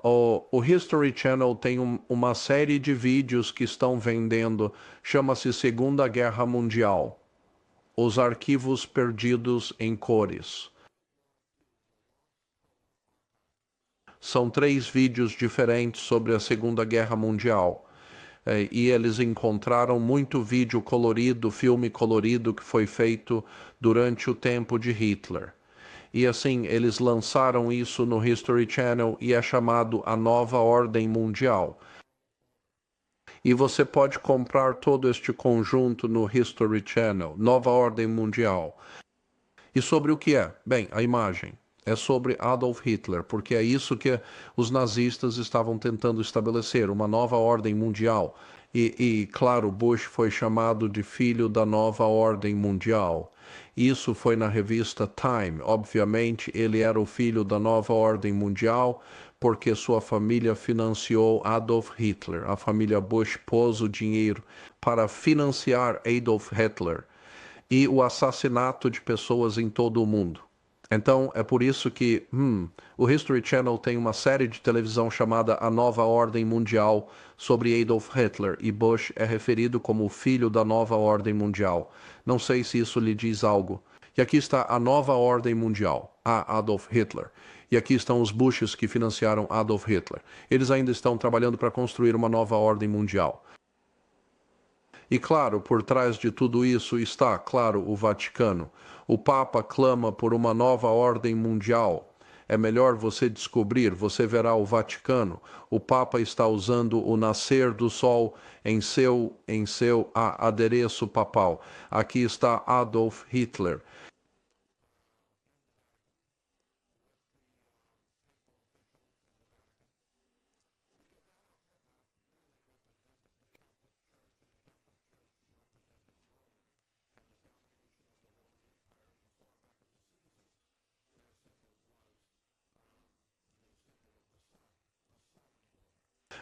O History Channel tem uma série de vídeos que estão vendendo, chama-se Segunda Guerra Mundial. Os arquivos perdidos em cores. São 3 vídeos diferentes sobre a Segunda Guerra Mundial. E eles encontraram muito vídeo colorido, filme colorido que foi feito durante o tempo de Hitler. E assim, eles lançaram isso no History Channel e é chamado A Nova Ordem Mundial. E você pode comprar todo este conjunto no History Channel, Nova Ordem Mundial. E sobre o que é? Bem, a imagem. É sobre Adolf Hitler, porque é isso que os nazistas estavam tentando estabelecer, uma nova ordem mundial. Claro, Bush foi chamado de filho da nova ordem mundial. Isso foi na revista Time. Obviamente, ele era o filho da nova ordem mundial, porque sua família financiou Adolf Hitler. A família Bush pôs o dinheiro para financiar Adolf Hitler e o assassinato de pessoas em todo o mundo. Então, é por isso que o History Channel tem uma série de televisão chamada A Nova Ordem Mundial sobre Adolf Hitler, e Bush é referido como o filho da Nova Ordem Mundial. Não sei se isso lhe diz algo. E aqui está a Nova Ordem Mundial, a Adolf Hitler. E aqui estão os Bushes que financiaram Adolf Hitler. Eles ainda estão trabalhando para construir uma nova ordem mundial. E claro, por trás de tudo isso está, claro, o Vaticano. O Papa clama por uma nova ordem mundial. É melhor você descobrir, você verá o Vaticano. O Papa está usando o nascer do sol em seu adereço papal. Aqui está Adolf Hitler.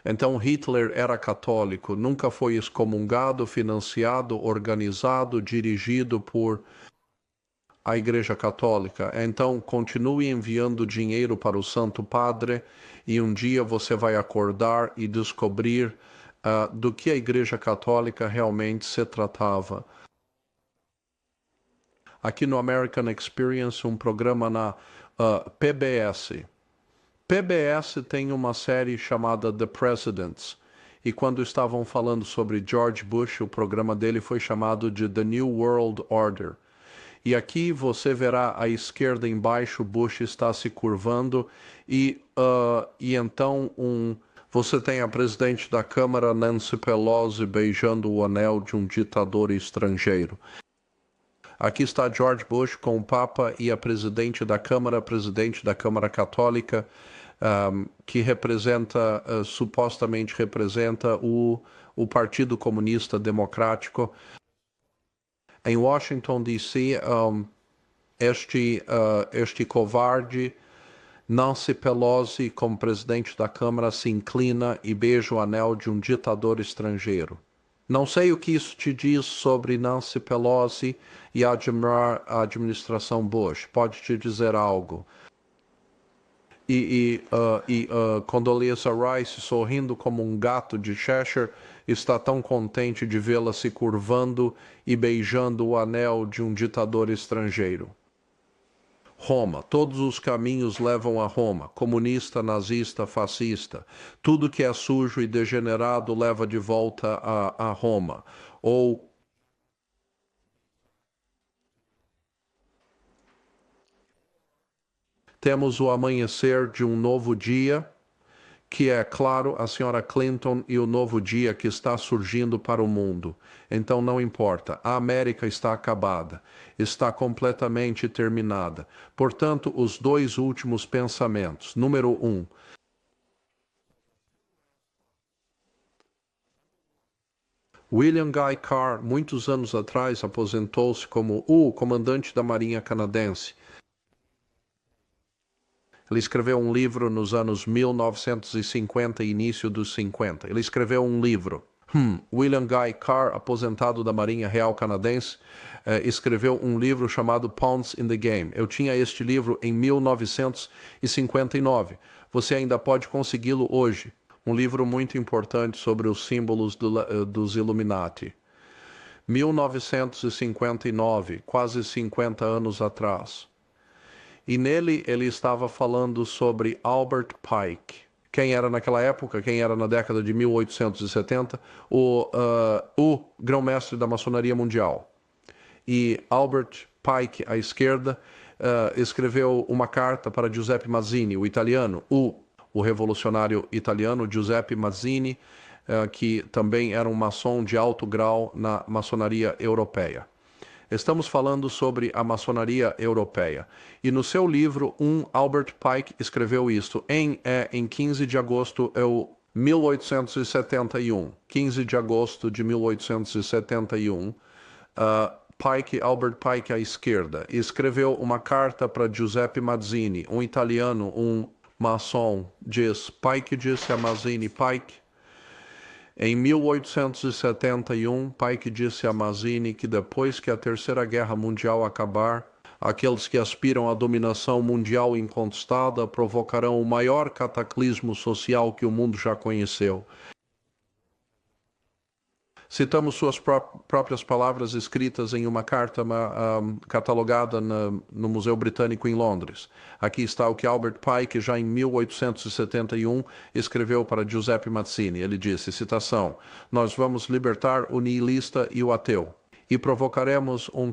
Então Hitler era católico, nunca foi excomungado, financiado, organizado, dirigido por a Igreja Católica. Então continue enviando dinheiro para o Santo Padre e um dia você vai acordar e descobrir do que a Igreja Católica realmente se tratava. Aqui no American Experience, um programa na PBS. PBS tem uma série chamada The Presidents. E quando estavam falando sobre George Bush, o programa dele foi chamado de The New World Order. E aqui você verá à esquerda embaixo, Bush está se curvando e então você tem a presidente da Câmara, Nancy Pelosi, beijando o anel de um ditador estrangeiro. Aqui está George Bush com o Papa e a presidente da Câmara Católica, que representa, supostamente representa o Partido Comunista Democrático. Em Washington, D.C., este covarde, Nancy Pelosi, como presidente da Câmara, se inclina e beija o anel de um ditador estrangeiro. Não sei o que isso te diz sobre Nancy Pelosi e admirar a administração Bush. Pode te dizer algo. Condoleezza Rice, sorrindo como um gato de Cheshire, está tão contente de vê-la se curvando e beijando o anel de um ditador estrangeiro. Roma. Todos os caminhos levam a Roma. Comunista, nazista, fascista. Tudo que é sujo e degenerado leva de volta a Roma. Ou temos o amanhecer de um novo dia, que é, claro, a senhora Clinton e o novo dia que está surgindo para o mundo. Então não importa, a América está acabada, está completamente terminada. Portanto, os dois últimos pensamentos. Número 1. William Guy Carr, muitos anos atrás, aposentou-se como o comandante da Marinha Canadense. Ele escreveu um livro nos anos 1950 e início dos 50. Ele escreveu um livro. William Guy Carr, aposentado da Marinha Real Canadense, escreveu um livro chamado Pawns in the Game. Eu tinha este livro em 1959. Você ainda pode consegui-lo hoje. Um livro muito importante sobre os símbolos dos Illuminati. 1959, quase 50 anos atrás. E nele ele estava falando sobre Albert Pike. Quem era naquela época, quem era na década de 1870, o grão-mestre da maçonaria mundial. E Albert Pike, à esquerda, escreveu uma carta para Giuseppe Mazzini, o italiano, o revolucionário italiano Giuseppe Mazzini, que também era um maçom de alto grau na maçonaria europeia. Estamos falando sobre a maçonaria europeia. E no seu livro, Albert Pike escreveu isto em 15 de agosto de 1871. 15 de agosto de 1871, Albert Pike, à esquerda, escreveu uma carta para Giuseppe Mazzini, um italiano, um maçom, Pike disse a Mazzini, Pike. Em 1871, Pike disse a Mazzini que depois que a Terceira Guerra Mundial acabar, aqueles que aspiram à dominação mundial incontestada provocarão o maior cataclismo social que o mundo já conheceu. Citamos suas próprias palavras escritas em uma carta catalogada no Museu Britânico em Londres. Aqui está o que Albert Pike, já em 1871, escreveu para Giuseppe Mazzini. Ele disse, citação, nós vamos libertar o nihilista e o ateu, e provocaremos um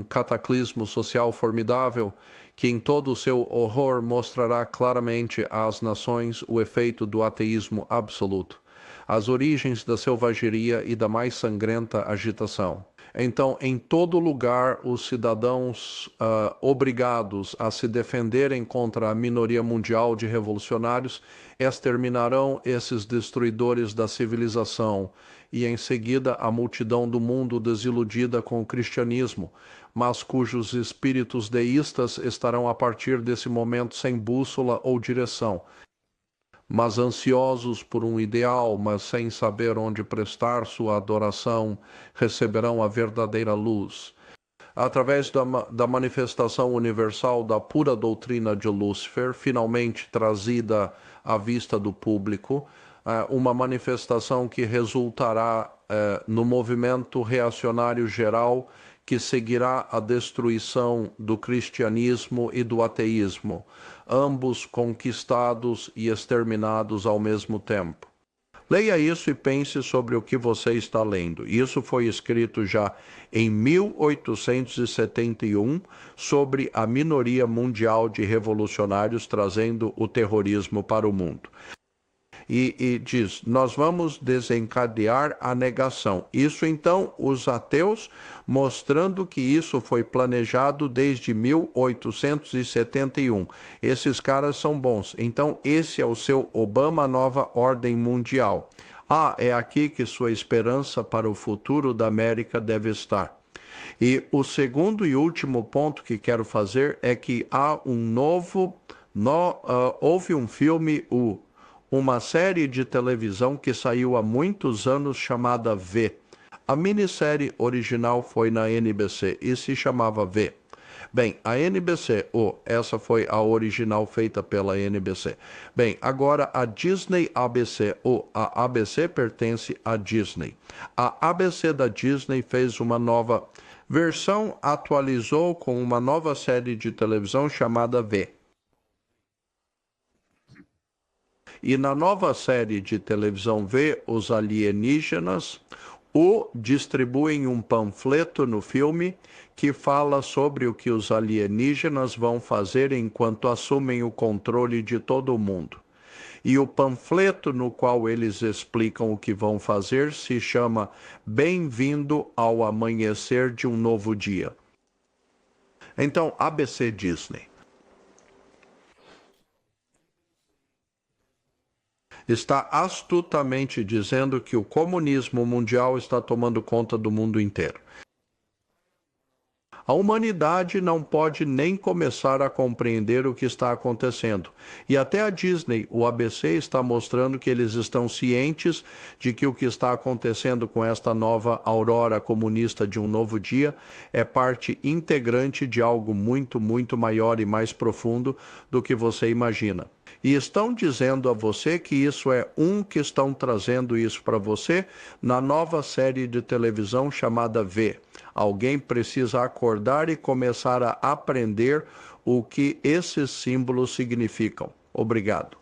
cataclismo social formidável que em todo o seu horror mostrará claramente às nações o efeito do ateísmo absoluto, as origens da selvageria e da mais sangrenta agitação. Então, em todo lugar, os cidadãos obrigados a se defenderem contra a minoria mundial de revolucionários exterminarão esses destruidores da civilização e, em seguida, a multidão do mundo desiludida com o cristianismo, mas cujos espíritos deístas estarão a partir desse momento sem bússola ou direção. mas ansiosos por um ideal, mas sem saber onde prestar sua adoração, receberão a verdadeira luz. Através da manifestação universal da pura doutrina de Lúcifer, finalmente trazida à vista do público, uma manifestação que resultará no movimento reacionário geral que seguirá a destruição do cristianismo e do ateísmo, ambos conquistados e exterminados ao mesmo tempo. Leia isso e pense sobre o que você está lendo. Isso foi escrito já em 1871 sobre a minoria mundial de revolucionários trazendo o terrorismo para o mundo. E diz, nós vamos desencadear a negação. Isso então, os ateus, mostrando que isso foi planejado desde 1871. Esses caras são bons. Então, esse é o seu Obama Nova Ordem Mundial. É aqui que sua esperança para o futuro da América deve estar. E o segundo e último ponto que quero fazer é que há houve um filme, uma série de televisão que saiu há muitos anos chamada V. A minissérie original foi na NBC e se chamava V. Bem, a NBC, essa foi a original feita pela NBC. Bem, agora a Disney ABC, a ABC pertence à Disney. A ABC da Disney fez uma nova versão, atualizou com uma nova série de televisão chamada V. E na nova série de televisão V, os alienígenas distribuem um panfleto no filme que fala sobre o que os alienígenas vão fazer enquanto assumem o controle de todo o mundo. E o panfleto no qual eles explicam o que vão fazer se chama Bem-vindo ao Amanhecer de um Novo Dia. Então, ABC Disney está astutamente dizendo que o comunismo mundial está tomando conta do mundo inteiro. A humanidade não pode nem começar a compreender o que está acontecendo. E até a Disney, o ABC, está mostrando que eles estão cientes de que o que está acontecendo com esta nova aurora comunista de um novo dia é parte integrante de algo muito, muito maior e mais profundo do que você imagina. E estão dizendo a você que isso é que estão trazendo isso para você na nova série de televisão chamada V. Alguém precisa acordar e começar a aprender o que esses símbolos significam. Obrigado.